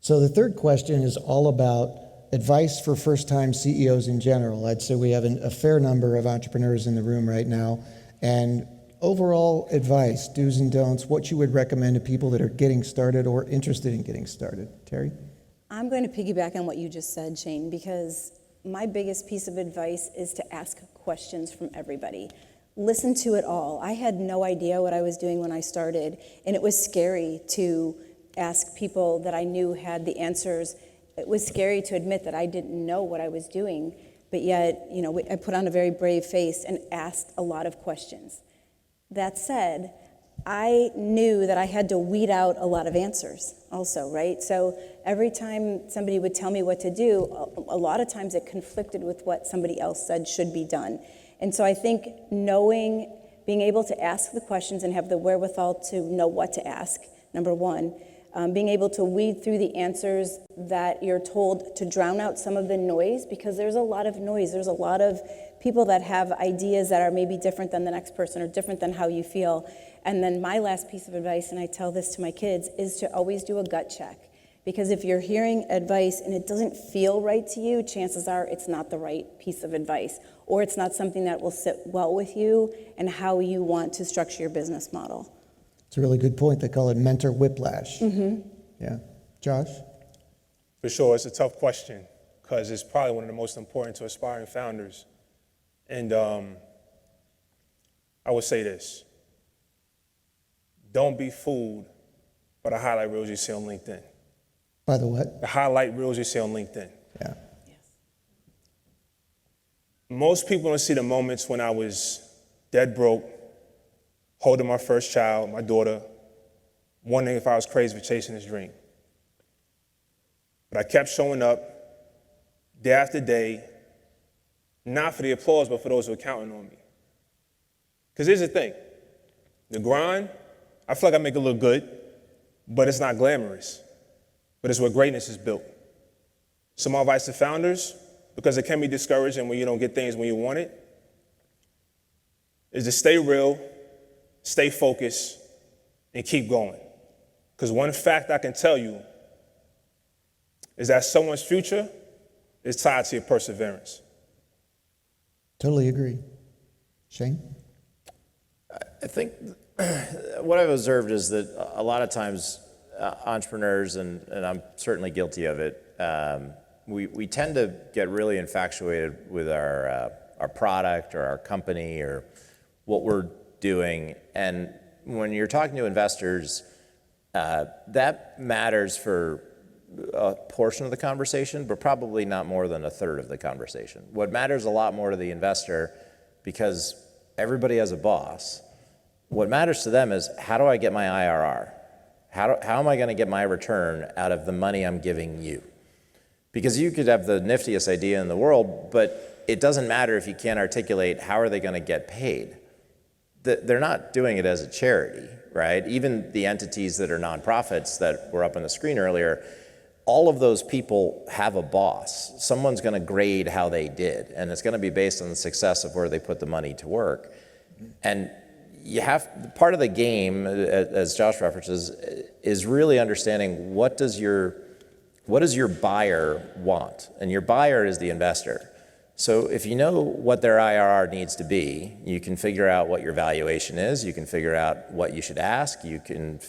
So the third question is all about advice for first-time CEOs in general. I'd say we have a fair number of entrepreneurs in the room right now. And overall advice, do's and don'ts, what you would recommend to people that are getting started or interested in getting started. Terry? I'm going to piggyback on what you just said, Shane, because my biggest piece of advice is to ask questions from everybody. Listen to it all. I had no idea what I was doing when I started, and it was scary to ask people that I knew had the answers. It was scary to admit that I didn't know what I was doing, but yet, I put on a very brave face and asked a lot of questions. That said, I knew that I had to weed out a lot of answers also, right? So every time somebody would tell me what to do, a lot of times it conflicted with what somebody else said should be done. And so I think being able to ask the questions and have the wherewithal to know what to ask, number one, being able to weed through the answers that you're told to drown out some of the noise, because there's a lot of noise. There's a lot of people that have ideas that are maybe different than the next person or different than how you feel. And then my last piece of advice, and I tell this to my kids, is to always do a gut check. Because if you're hearing advice and it doesn't feel right to you, chances are it's not the right piece of advice, or it's not something that will sit well with you and how you want to structure your business model. It's a really good point. They call it mentor whiplash. Mm-hmm. Yeah. Josh? For sure, it's a tough question. because it's probably one of the most important to aspiring founders. And I would say this: don't be fooled by the highlight reels you see on LinkedIn. By the what? The highlight reels you see on LinkedIn. Yeah. Most people don't see the moments when I was dead broke, holding my first child, my daughter, wondering if I was crazy for chasing this dream. But I kept showing up day after day, not for the applause, but for those who were counting on me. Because here's the thing, the grind, I feel like I make it look good, but it's not glamorous. But it's where greatness is built. So my advice to founders, because it can be discouraging when you don't get things when you want it, is to stay real, stay focused, and keep going. Because one fact I can tell you is that someone's future is tied to your perseverance. Totally agree. Shane? I think what I've observed is that a lot of times entrepreneurs, and I'm certainly guilty of it, we tend to get really infatuated with our product or our company or what we're doing. And when you're talking to investors, that matters for a portion of the conversation, but probably not more than a third of the conversation. What matters a lot more to the investor, because everybody has a boss, what matters to them is, how do I get my IRR? How am I going to get my return out of the money I'm giving you? Because you could have the niftiest idea in the world, but it doesn't matter if you can't articulate how are they going to get paid. They're not doing it as a charity, right? Even the entities that are nonprofits that were up on the screen earlier, all of those people have a boss. Someone's going to grade how they did, and it's going to be based on the success of where they put the money to work. And you have, part of the game, as Josh references, is really understanding what does your buyer want? And your buyer is the investor. So if you know what their IRR needs to be, you can figure out what your valuation is, you can figure out what you should ask, you can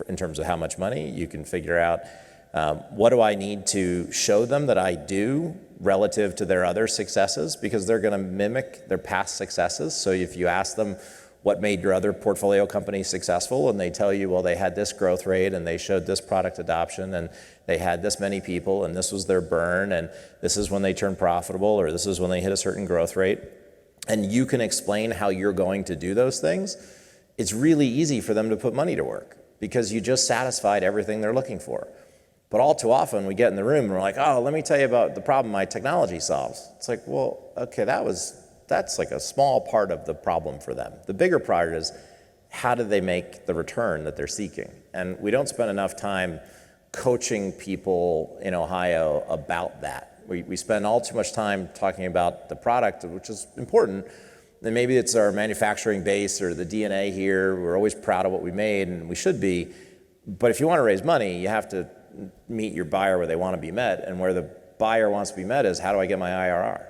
in terms of how much money, you can figure out what do I need to show them that I do relative to their other successes, because they're going to mimic their past successes. So if you ask them, what made your other portfolio companies successful? And they tell you, well, they had this growth rate and they showed this product adoption and they had this many people and this was their burn and this is when they turned profitable or this is when they hit a certain growth rate. And you can explain how you're going to do those things. It's really easy for them to put money to work because you just satisfied everything they're looking for. But all too often we get in the room and we're like, oh, let me tell you about the problem my technology solves. It's like, well, okay, that's like a small part of the problem for them. The bigger part is, how do they make the return that they're seeking? And we don't spend enough time coaching people in Ohio about that. We spend all too much time talking about the product, which is important. And maybe it's our manufacturing base or the DNA here. We're always proud of what we made, and we should be. But if you want to raise money, you have to meet your buyer where they want to be met. And where the buyer wants to be met is, how do I get my IRR?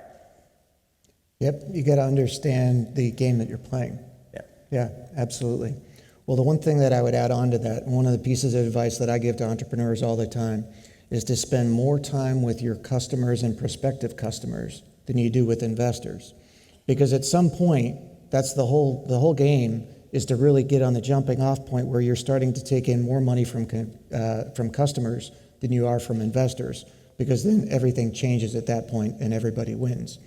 Yep, you got to understand the game that you're playing. Yeah. Yeah, absolutely. Well, the one thing that I would add on to that, one of the pieces of advice that I give to entrepreneurs all the time, is to spend more time with your customers and prospective customers than you do with investors. Because at some point, that's the whole game, is to really get on the jumping off point where you're starting to take in more money from customers than you are from investors, because then everything changes at that point and everybody wins.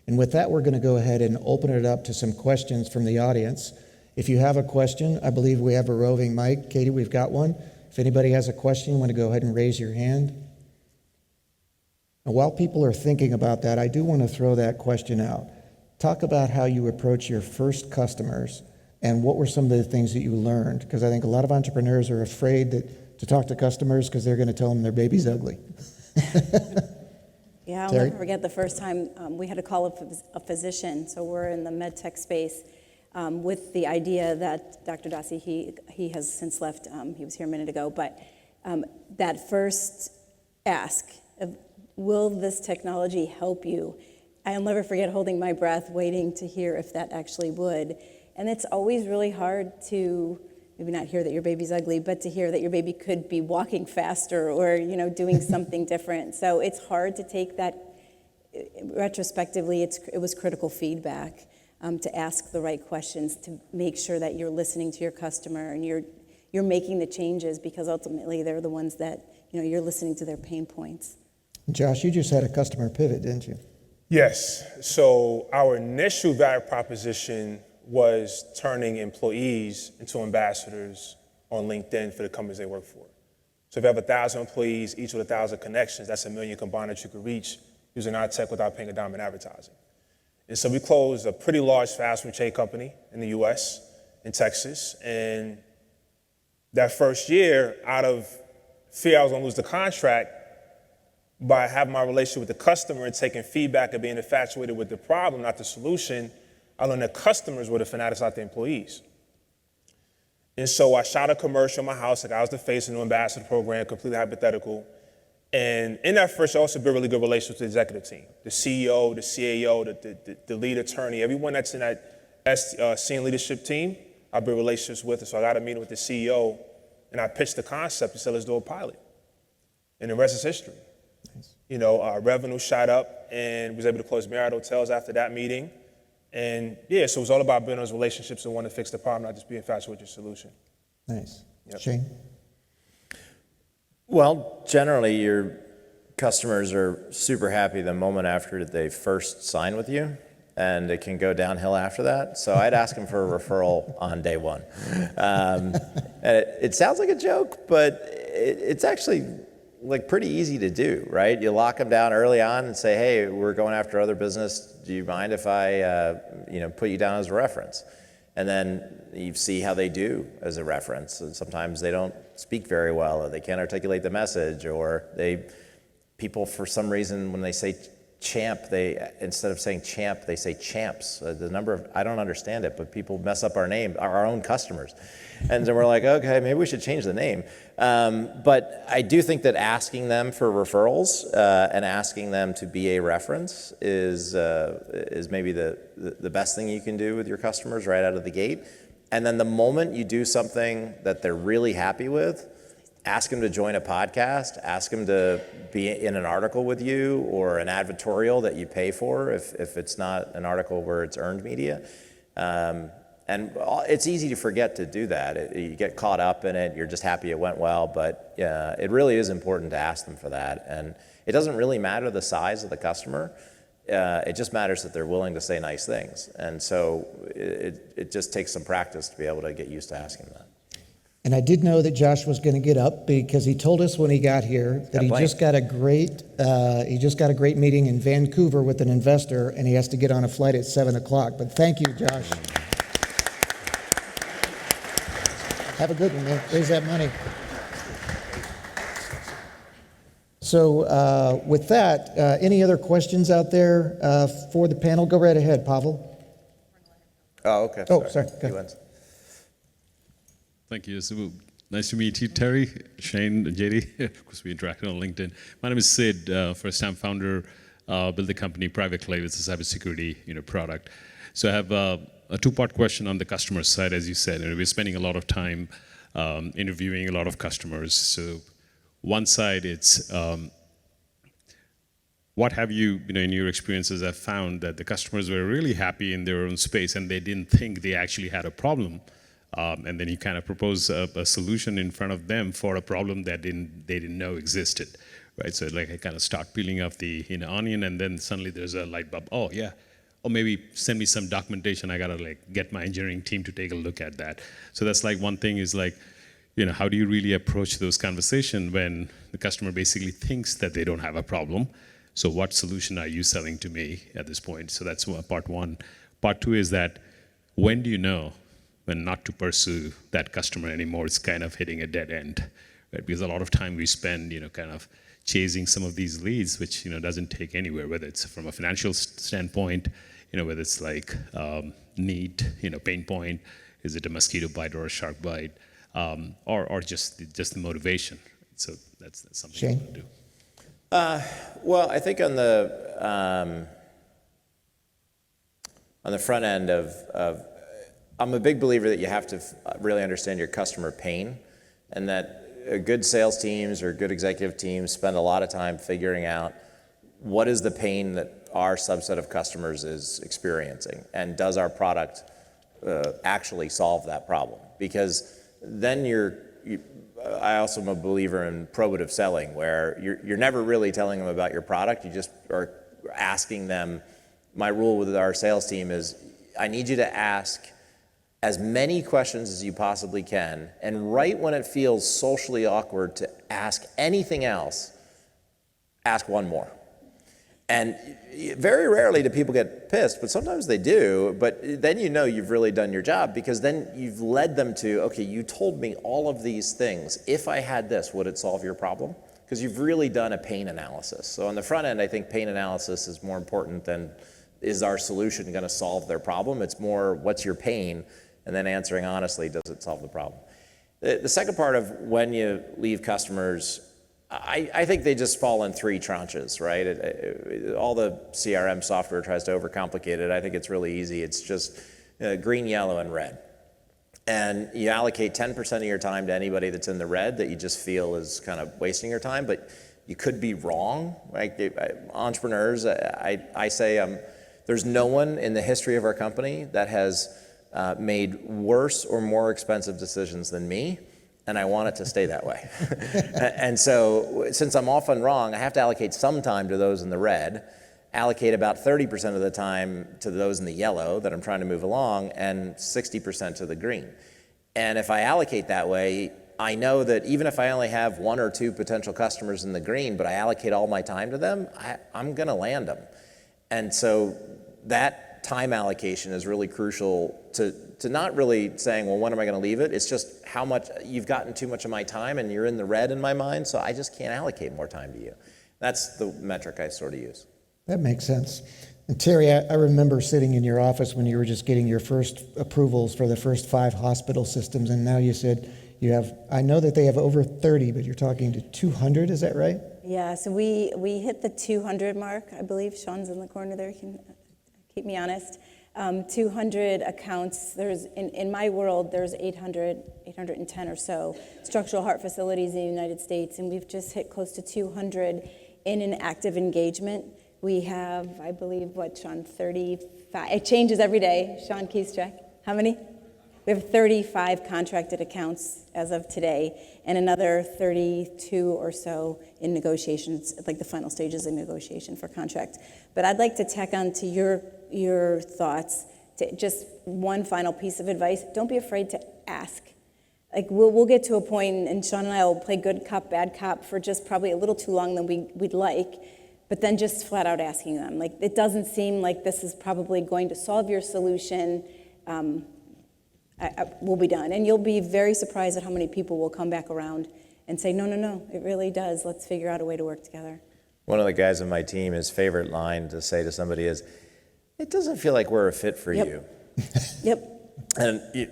And with that, we're going to go ahead and open it up to some questions from the audience. If you have a question, I believe we have a roving mic. Katie, we've got one. If anybody has a question, you want to go ahead and raise your hand. And while people are thinking about that, I do want to throw that question out. Talk about how you approach your first customers and what were some of the things that you learned, because I think a lot of entrepreneurs are afraid to talk to customers because they're going to tell them their baby's ugly. Yeah, I'll Terry? never forget the first time we had to call a physician. So we're in the med tech space with the idea that Dr. Dossi, he has since left, he was here a minute ago, but that first ask of, will this technology help you? I'll never forget holding my breath, waiting to hear if that actually would. And it's always really hard to maybe not hear that your baby's ugly, but to hear that your baby could be walking faster or, doing something different. So it's hard to take that retrospectively. It was critical feedback to ask the right questions, to make sure that you're listening to your customer and you're making the changes, because ultimately they're the ones that, you're listening to their pain points. Josh, you just had a customer pivot, didn't you? Yes. So our initial value proposition was turning employees into ambassadors on LinkedIn for the companies they work for. So if you have 1,000 employees, each with 1,000 connections, that's 1 million combined that you could reach using our tech without paying a dime in advertising. And so we closed a pretty large fast food chain company in the US, in Texas. And that first year, out of fear I was gonna lose the contract, by having my relationship with the customer and taking feedback and being infatuated with the problem, not the solution, I learned that customers were the fanatics, not the employees. And so I shot a commercial in my house, like I was the face of the new ambassador program, completely hypothetical. And in that first year, I also built really good relationships with the executive team, the CEO, the CAO, the lead attorney, everyone that's in that senior leadership team, I built relationships with. And so I got a meeting with the CEO, and I pitched the concept and said, let's do a pilot. And the rest is history. Nice. Our revenue shot up and was able to close Marriott hotels after that meeting. And yeah, so it was all about building those relationships and wanting to fix the problem, not just being infatuated with your solution. Nice. Yep. Shane? Well, generally, your customers are super happy the moment after they first sign with you, and it can go downhill after that. So I'd ask them for a referral on day one. And it sounds like a joke, but it's actually pretty easy to do, right? You lock them down early on and say, hey, we're going after other business. Do you mind if I put you down as a reference? And then you see how they do as a reference. And sometimes they don't speak very well, or they can't articulate the message, or people for some reason when they say champ, instead of saying champ, they say champs. I don't understand it, but people mess up our name, our own customers. And then we're like, okay, maybe we should change the name. But I do think that asking them for referrals and asking them to be a reference is maybe the best thing you can do with your customers right out of the gate. And then the moment you do something that they're really happy with, ask them to join a podcast, ask them to be in an article with you or an advertorial that you pay for if it's not an article where it's earned media. And it's easy to forget to do that. You get caught up in it, you're just happy it went well, but it really is important to ask them for that. And it doesn't really matter the size of the customer. It just matters that they're willing to say nice things. And so it just takes some practice to be able to get used to asking that. And I did know that Josh was going to get up because he told us when he got here that he just got a great meeting in Vancouver with an investor, and he has to get on a flight at 7:00. But thank you, Josh. Have a good one, man. Raise that money. So with that, any other questions out there for the panel? Go right ahead, Pavel. Oh, okay. Oh, sorry. Go ahead. Thank you. So nice to meet you, Terry, Shane, JD. Of course, we interacted on LinkedIn. My name is Sid, first-time founder, built the company privately. It's a cybersecurity product. So I have a two-part question on the customer side, as you said. And we're spending a lot of time interviewing a lot of customers. So one side, it's what have you, in your experiences, have found that the customers were really happy in their own space and they didn't think they actually had a problem. And then you kind of propose a solution in front of them for a problem that they didn't know existed, right? So I kind of start peeling off the onion, and then suddenly there's a light bulb. Oh yeah, or maybe send me some documentation. I gotta get my engineering team to take a look at that. So that's one thing is how do you really approach those conversations when the customer basically thinks that they don't have a problem? So what solution are you selling to me at this point? So that's part one. Part two is that when do you know when not to pursue that customer anymore? It's kind of hitting a dead end, right? Because a lot of time we spend, kind of chasing some of these leads, which, doesn't take anywhere, whether it's from a financial standpoint, whether it's need, pain point, is it a mosquito bite or a shark bite, or just the motivation. So that's something Shane? we want to do. Well, I think on the front end of I'm a big believer that you have to really understand your customer pain, and that good sales teams or good executive teams spend a lot of time figuring out what is the pain that our subset of customers is experiencing, and does our product actually solve that problem? Because then I also am a believer in probative selling, where you're never really telling them about your product, you just are asking them. My rule with our sales team is, I need you to ask as many questions as you possibly can, and right when it feels socially awkward to ask anything else, ask one more. And very rarely do people get pissed, but sometimes they do. But then you know you've really done your job, because then you've led them to, okay, you told me all of these things. If I had this, would it solve your problem? Because you've really done a pain analysis. So on the front end, I think pain analysis is more important than, is our solution going to solve their problem? It's more, what's your pain? And then answering honestly, does it solve the problem? The second part of when you leave customers, I think they just fall in three tranches, right? All the CRM software tries to overcomplicate it. I think it's really easy. It's just green, yellow, and red. And you allocate 10% of your time to anybody that's in the red that you just feel is kind of wasting your time, but you could be wrong. Like entrepreneurs, I say there's no one in the history of our company that has made worse or more expensive decisions than me, and I want it to stay that way. And so since I'm often wrong, I have to allocate some time to those in the red, allocate about 30% of the time to those in the yellow that I'm trying to move along, and 60% to the green. And if I allocate that way, I know that even if I only have one or two potential customers in the green, but I allocate all my time to them, I'm gonna land them. And so that time allocation is really crucial to not really saying, well, when am I going to leave it? It's just how much you've gotten too much of my time and you're in the red in my mind, so I just can't allocate more time to you. That's the metric I sort of use. That makes sense. And Terry, I remember sitting in your office when you were just getting your first approvals for the first 5 hospital systems, and now you said you have, I know that they have over 30, but you're talking to 200, is that right? Yeah, so we hit the 200 mark, I believe. Sean's in the corner there, can keep me honest. 200 accounts. There's in my world, there's 810 or so structural heart facilities in the United States, and we've just hit close to 200 in an active engagement. We have, I believe, what, Sean, 35. It changes every day. Sean, keeps track. How many? We have 35 contracted accounts as of today, and another 32 or so in negotiations, like the final stages of negotiation for contract. But I'd like to tack on to your thoughts, to just one final piece of advice. Don't be afraid to ask. Like we'll get to a point, and Sean and I will play good cop, bad cop for just probably a little too long than we'd like, but then just flat out asking them. Like, it doesn't seem like this is probably going to solve your solution. We'll be done. And you'll be very surprised at how many people will come back around and say, no, it really does. Let's figure out a way to work together. One of the guys on my team, his favorite line to say to somebody is, it doesn't feel like we're a fit for you. Yep. And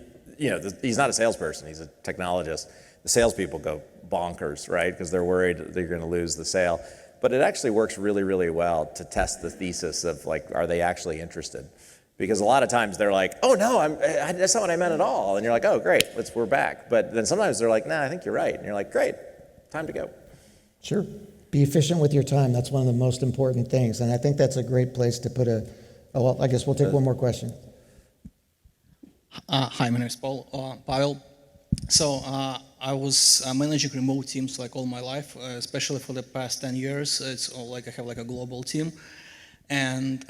he's not a salesperson, he's a technologist. The salespeople go bonkers, right? Because they're worried they're going to lose the sale. But it actually works really, really well to test the thesis of, like, are they actually interested? Because a lot of times they're like, oh no, that's not what I meant at all. And you're like, oh great, we're back. But then sometimes they're like, nah, I think you're right. And you're like, great, time to go. Sure. Be efficient with your time. That's one of the most important things. And I think that's a great place to put well, I guess we'll take one more question. Hi, my name is Pavel. So I was managing remote teams like all my life, especially for the past 10 years. It's all like I have like a global team. And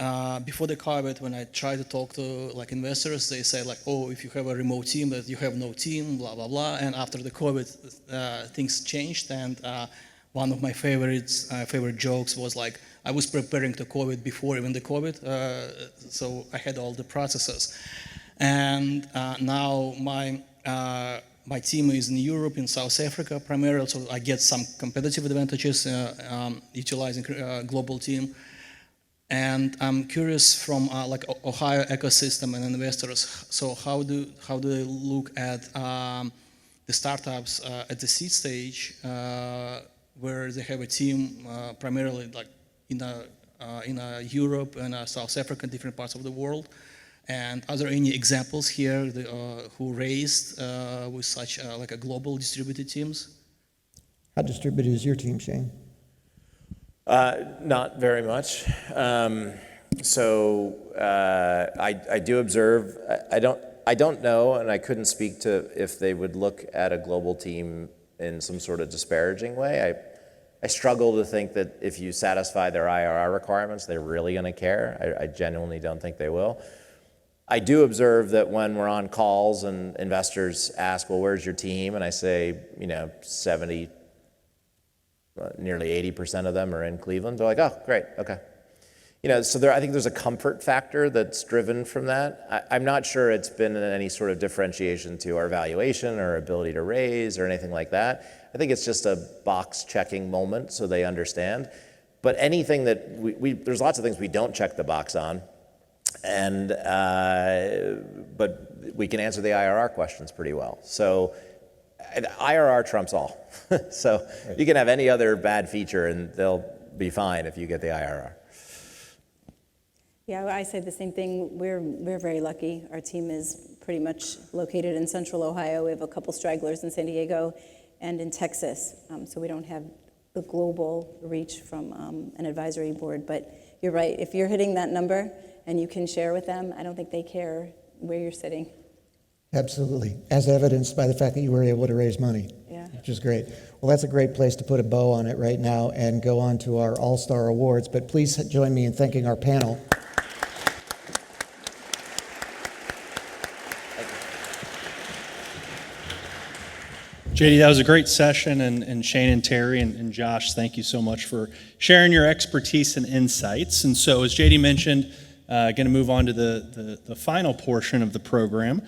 before the COVID, when I try to talk to like investors, they say like, oh, if you have a remote team, that you have no team, blah, blah, blah. And after the COVID, things changed. And one of my favorite jokes was like, I was preparing to COVID before even the COVID. So I had all the processes. And now my team is in Europe, in South Africa primarily, so I get some competitive advantages utilizing global team. And I'm curious from like Ohio ecosystem and investors. So how do they look at the startups at the seed stage, where they have a team primarily like in Europe and South Africa, different parts of the world, And are there any examples here who raised with such like a global distributed teams? How distributed is your team, Shane? Not very much. I do observe. I don't know, and I couldn't speak to if they would look at a global team in some sort of disparaging way. I struggle to think that if you satisfy their IRR requirements, they're really going to care. I genuinely don't think they will. I do observe that when we're on calls and investors ask, well, where's your team? And I say, 70, nearly 80% of them are in Cleveland. They're like, oh, great, okay. So I think there's a comfort factor that's driven from that. I'm not sure it's been any sort of differentiation to our valuation or ability to raise or anything like that. I think it's just a box checking moment so they understand. But anything that there's lots of things we don't check the box on, but we can answer the IRR questions pretty well. So IRR trumps all. So you can have any other bad feature and they'll be fine if you get the IRR. Yeah, I say the same thing. We're very lucky. Our team is pretty much located in Central Ohio. We have a couple stragglers in San Diego and in Texas. So we don't have the global reach from an advisory board. But you're right. If you're hitting that number and you can share with them, I don't think they care where you're sitting. Absolutely, as evidenced by the fact that you were able to raise money, which is great. Well, that's a great place to put a bow on it right now and go on to our All-Star Awards. But please join me in thanking our panel. JD, that was a great session, and Shane and Terry and Josh, thank you so much for sharing your expertise and insights. And so, as JD mentioned, going to move on to the final portion of the program,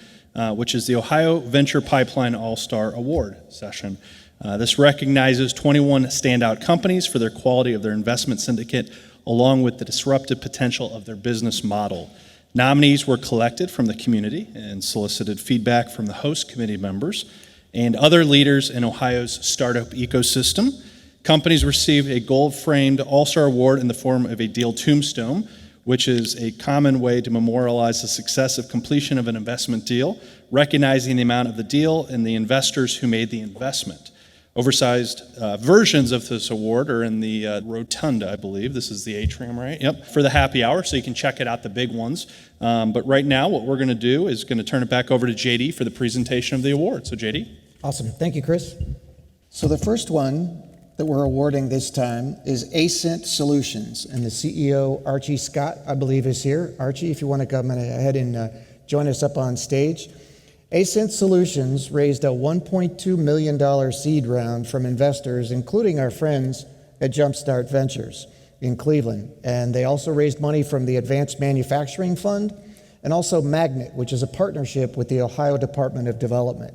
which is the Ohio Venture Pipeline All-Star Award session. This recognizes 21 standout companies for their quality of their investment syndicate, along with the disruptive potential of their business model. Nominees were collected from the community and solicited feedback from the host committee members and other leaders in Ohio's startup ecosystem. Companies received a gold-framed All-Star Award in the form of a deal tombstone, which is a common way to memorialize the success of completion of an investment deal, recognizing the amount of the deal and the investors who made the investment. Oversized versions of this award are in the rotunda, I believe. This is the atrium, right? Yep, for the happy hour, so you can check it out, the big ones. But right now, what we're going to do is going to turn it back over to JD for the presentation of the award. So, JD. Awesome. Thank you, Chris. So the first one that we're awarding this time is Ascent Solutions, and the CEO, Archie Scott, I believe, is here. Archie, if you want to come ahead and join us up on stage. Ascent Solutions raised a $1.2 million seed round from investors, including our friends at Jumpstart Ventures in Cleveland. And they also raised money from the Advanced Manufacturing Fund and also Magnet, which is a partnership with the Ohio Department of Development.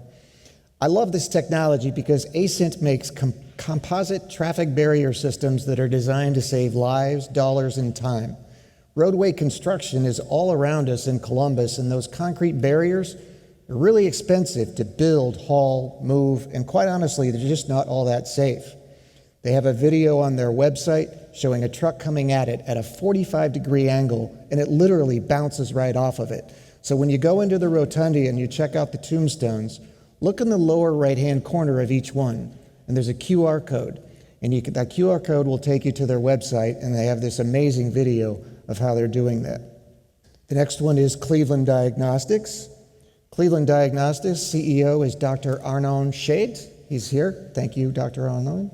I love this technology because Ascent makes composite traffic barrier systems that are designed to save lives, dollars, and time. Roadway construction is all around us in Columbus, and those concrete barriers are really expensive to build, haul, move, and quite honestly, they're just not all that safe. They have a video on their website showing a truck coming at it at a 45-degree angle, and it literally bounces right off of it. So when you go into the rotunda and you check out the tombstones, look in the lower right-hand corner of each one, and there's a QR code. And that QR code will take you to their website, and they have this amazing video of how they're doing that. The next one is Cleveland Diagnostics. Cleveland Diagnostics CEO is Dr. Arnon Shade. He's here. Thank you, Dr. Arnon.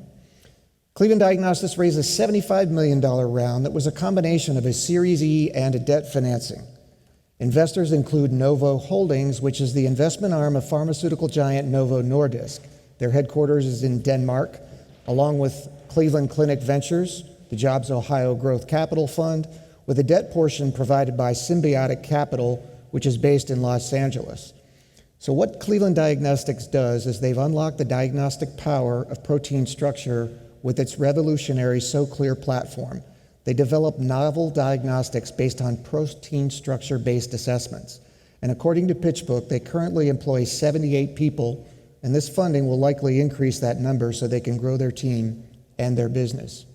Cleveland Diagnostics raised a $75 million round that was a combination of a Series E and a debt financing. Investors include Novo Holdings, which is the investment arm of pharmaceutical giant Novo Nordisk. Their headquarters is in Denmark, along with Cleveland Clinic Ventures, the Jobs Ohio Growth Capital Fund, with a debt portion provided by Symbiotic Capital, which is based in Los Angeles. So what Cleveland Diagnostics does is they've unlocked the diagnostic power of protein structure with its revolutionary SoClear platform. They develop novel diagnostics based on protein structure-based assessments. And according to PitchBook, they currently employ 78 people, and this funding will likely increase that number so they can grow their team and their business.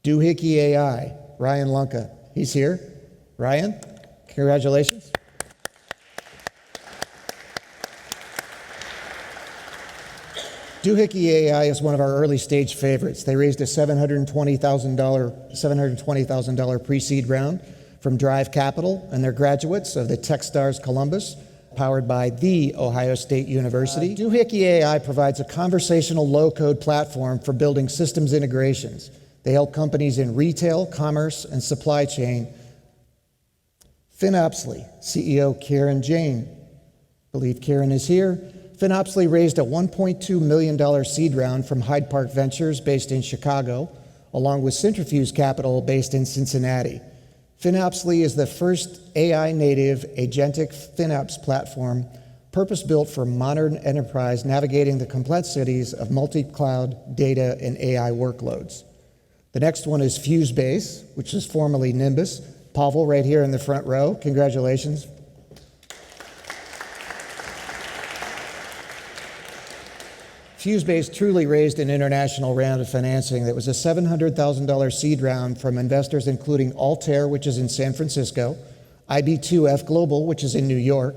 Doohickey AI, Ryan Lunka, he's here. Ryan, congratulations. Doohickey AI is one of our early stage favorites. They raised a $720,000 pre-seed round from Drive Capital, and they're graduates of the Techstars Columbus, powered by The Ohio State University. Doohickey AI provides a conversational low-code platform for building systems integrations. They help companies in retail, commerce, and supply chain. FinOpsly, CEO Karen Jane. I believe Karen is here. FinOpsly raised a $1.2 million seed round from Hyde Park Ventures based in Chicago, along with Centrifuge Capital based in Cincinnati. FinOpsly is the first AI-native agentic FinOps platform purpose-built for modern enterprise navigating the complexities of multi-cloud data and AI workloads. The next one is FuseBase, which is formerly Nimbus. Pavel, right here in the front row, congratulations. FuseBase truly raised an international round of financing that was a $700,000 seed round from investors including Altair, which is in San Francisco, IB2F Global, which is in New York.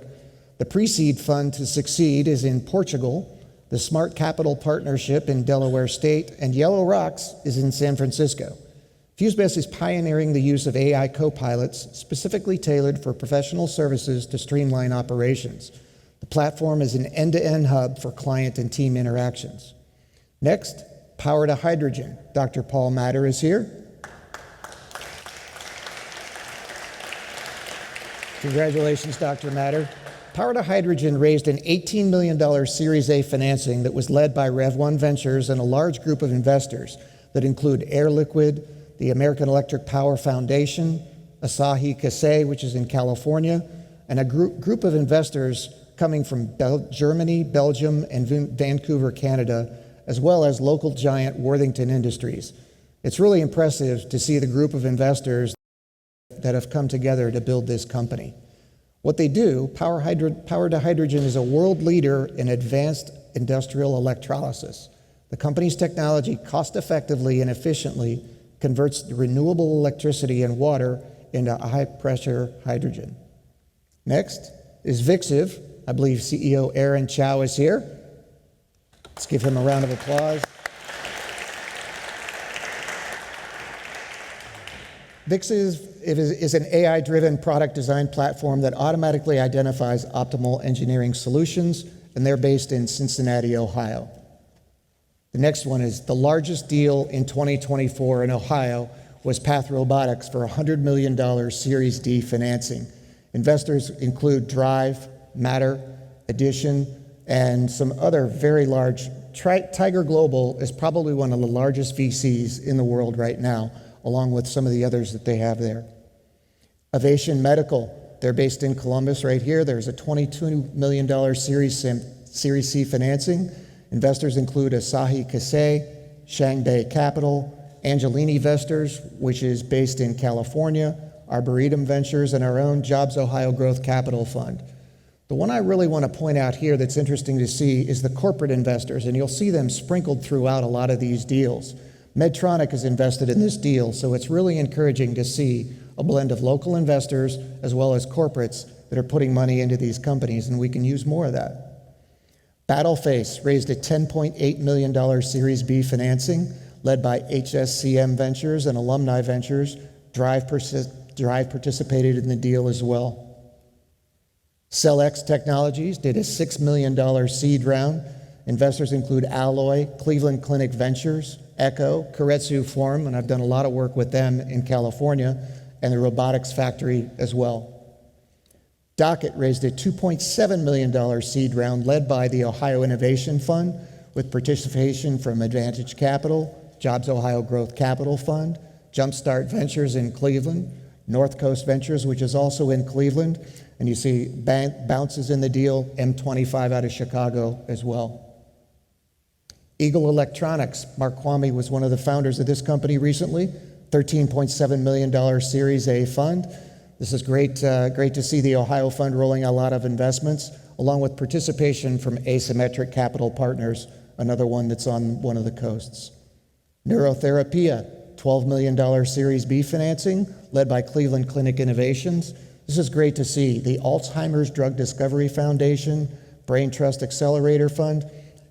The pre-seed fund to succeed is in Portugal, the Smart Capital Partnership in Delaware State, and Yellow Rocks is in San Francisco. FuseBase is pioneering the use of AI co-pilots specifically tailored for professional services to streamline operations. The platform is an end-to-end hub for client and team interactions. Next, Power to Hydrogen. Dr. Paul Matter is here. Congratulations, Dr. Matter. Power to Hydrogen raised an $18 million Series A financing that was led by Rev1 Ventures and a large group of investors that include Air Liquide, the American Electric Power Foundation, Asahi Kasei, which is in California, and a group of investors coming from Germany, Belgium, and Vancouver, Canada, as well as local giant Worthington Industries. It's really impressive to see the group of investors that have come together to build this company. What they do, Power to Hydrogen is a world leader in advanced industrial electrolysis. The company's technology cost-effectively and efficiently converts renewable electricity and water into high-pressure hydrogen. Next is Vixiv. I believe CEO Aaron Chow is here. Let's give him a round of applause. Vixiv is an AI-driven product design platform that automatically identifies optimal engineering solutions, and they're based in Cincinnati, Ohio. The next one is the largest deal in 2024 in Ohio was Path Robotics for $100 million Series D financing. Investors include Drive, Matter, Addition, and some other very large. Tiger Global is probably one of the largest VCs in the world right now, along with some of the others that they have there. Ovation Medical, they're based in Columbus right here. There's a $22 million Series C financing. Investors include Asahi Kasei, Shangbei Capital, Angelini Vestors, which is based in California, Arboretum Ventures, and our own Jobs Ohio Growth Capital Fund. The one I really want to point out here that's interesting to see is the corporate investors, and you'll see them sprinkled throughout a lot of these deals. Medtronic is invested in this deal, so it's really encouraging to see a blend of local investors as well as corporates that are putting money into these companies, and we can use more of that. Battleface raised a $10.8 million Series B financing led by HSCM Ventures and Alumni Ventures. Drive participated in the deal as well. CellX Technologies did a $6 million seed round. Investors include Alloy, Cleveland Clinic Ventures, Echo, Keiretsu Form, and I've done a lot of work with them in California, and the Robotics Factory as well. Docket raised a $2.7 million seed round led by the Ohio Innovation Fund with participation from Advantage Capital, Jobs Ohio Growth Capital Fund, Jumpstart Ventures in Cleveland, North Coast Ventures, which is also in Cleveland, and you see Bounces in the deal, M25 out of Chicago as well. Eagle Electronics, Mark Kwame was one of the founders of this company recently, $13.7 million Series A fund. This is great to see the Ohio Fund rolling a lot of investments, along with participation from Asymmetric Capital Partners, another one that's on one of the coasts. Neurotherapia, $12 million Series B financing, led by Cleveland Clinic Innovations. This is great to see. The Alzheimer's Drug Discovery Foundation, Brain Trust Accelerator Fund,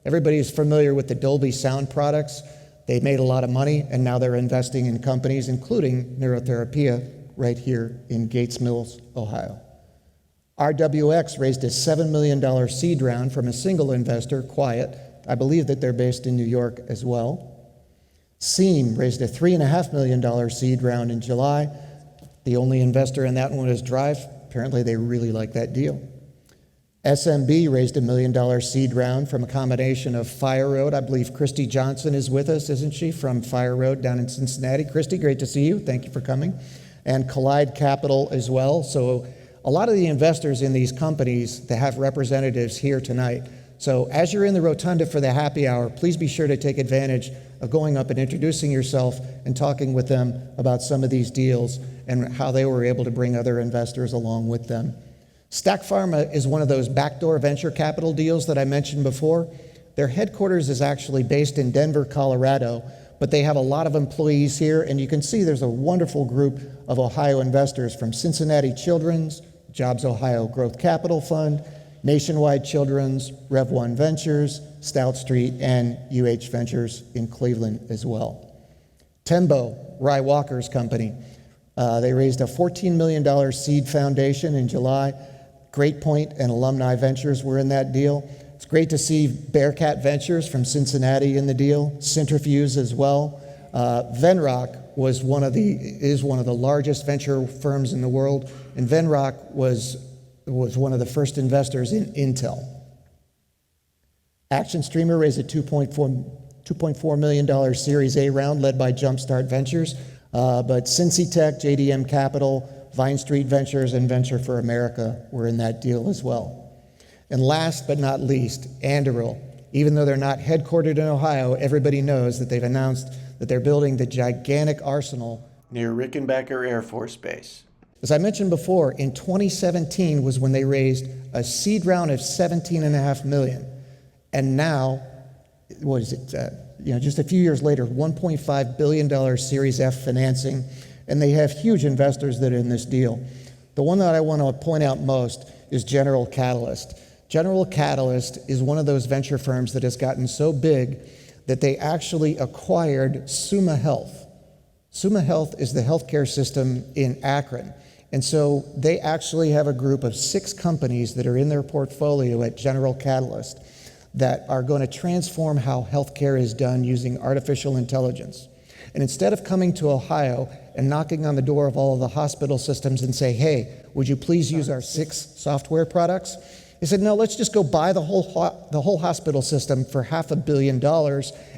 Everybody's familiar with the Dolby sound products. They made a lot of money, and now they're investing in companies, including Neurotherapia, right here in Gates Mills, Ohio. RWX raised a $7 million seed round from a single investor, Quiet. I believe that they're based in New York as well. Seam raised a $3.5 million seed round in July. The only investor in that one is Drive. Apparently they really like that deal. SMB raised a $1 million seed round from a combination of Fire Road. I believe Christy Johnson is with us, isn't she, from Fire Road down in Cincinnati. Christy, great to see you. Thank you for coming. And Collide Capital as well. So a lot of the investors in these companies that have representatives here tonight. So as you're in the rotunda for the happy hour, please be sure to take advantage of going up and introducing yourself and talking with them about some of these deals and how they were able to bring other investors along with them. Stack Pharma is one of those backdoor venture capital deals that I mentioned before. Their headquarters is actually based in Denver, Colorado, but they have a lot of employees here, and you can see there's a wonderful group of Ohio investors from Cincinnati Children's, Jobs Ohio Growth Capital Fund, Nationwide Children's, Rev One Ventures, Stout Street, and UH Ventures in Cleveland as well. Tembo, Rye Walker's company, they raised a $14 million seed foundation in July. Great Point and Alumni Ventures were in that deal. It's great to see Bearcat Ventures from Cincinnati in the deal, Centrifuge as well. Venrock is one of the largest venture firms in the world, and Venrock was one of the first investors in Intel. Action Streamer raised a $2.4 million Series A round led by Jumpstart Ventures, but Cincy Tech, JDM Capital, Vine Street Ventures, and Venture for America were in that deal as well. And last but not least, Anduril. Even though they're not headquartered in Ohio, everybody knows that they've announced that they're building the gigantic arsenal Near Rickenbacker Air Force Base. As I mentioned before, in 2017 was when they raised a seed round of $17.5 million. And now, what is it, just a few years later, $1.5 billion Series F financing, and they have huge investors that are in this deal. The one that I want to point out most is General Catalyst. General Catalyst is one of those venture firms that has gotten so big that they actually acquired Summa Health. Summa Health is the healthcare system in Akron. And so they actually have a group of 6 companies that are in their portfolio at General Catalyst that are going to transform how healthcare is done using artificial intelligence. And instead of coming to Ohio and knocking on the door of all of the hospital systems and say, hey, would you please use our 6 software products? They said, no, let's just go buy the whole hospital system for $500 million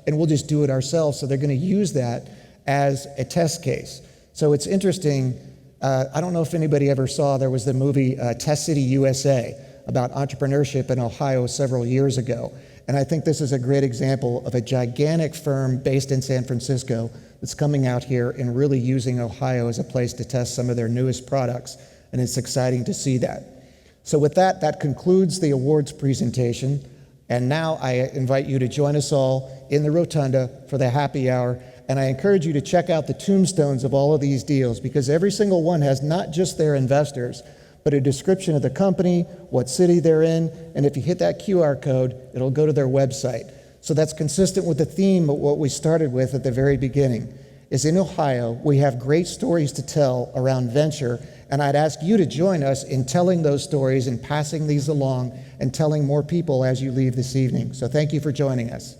and we'll just do it ourselves. So they're going to use that as a test case. So it's interesting. I don't know if anybody ever saw, there was the movie Test City USA about entrepreneurship in Ohio several years ago. And I think this is a great example of a gigantic firm based in San Francisco that's coming out here and really using Ohio as a place to test some of their newest products. And it's exciting to see that. So with that, that concludes the awards presentation. And now I invite you to join us all in the rotunda for the happy hour. And I encourage you to check out the tombstones of all of these deals, because every single one has not just their investors, but a description of the company, what city they're in, and if you hit that QR code, it'll go to their website. So that's consistent with the theme of what we started with at the very beginning, is in Ohio, we have great stories to tell around venture, and I'd ask you to join us in telling those stories and passing these along and telling more people as you leave this evening. So thank you for joining us.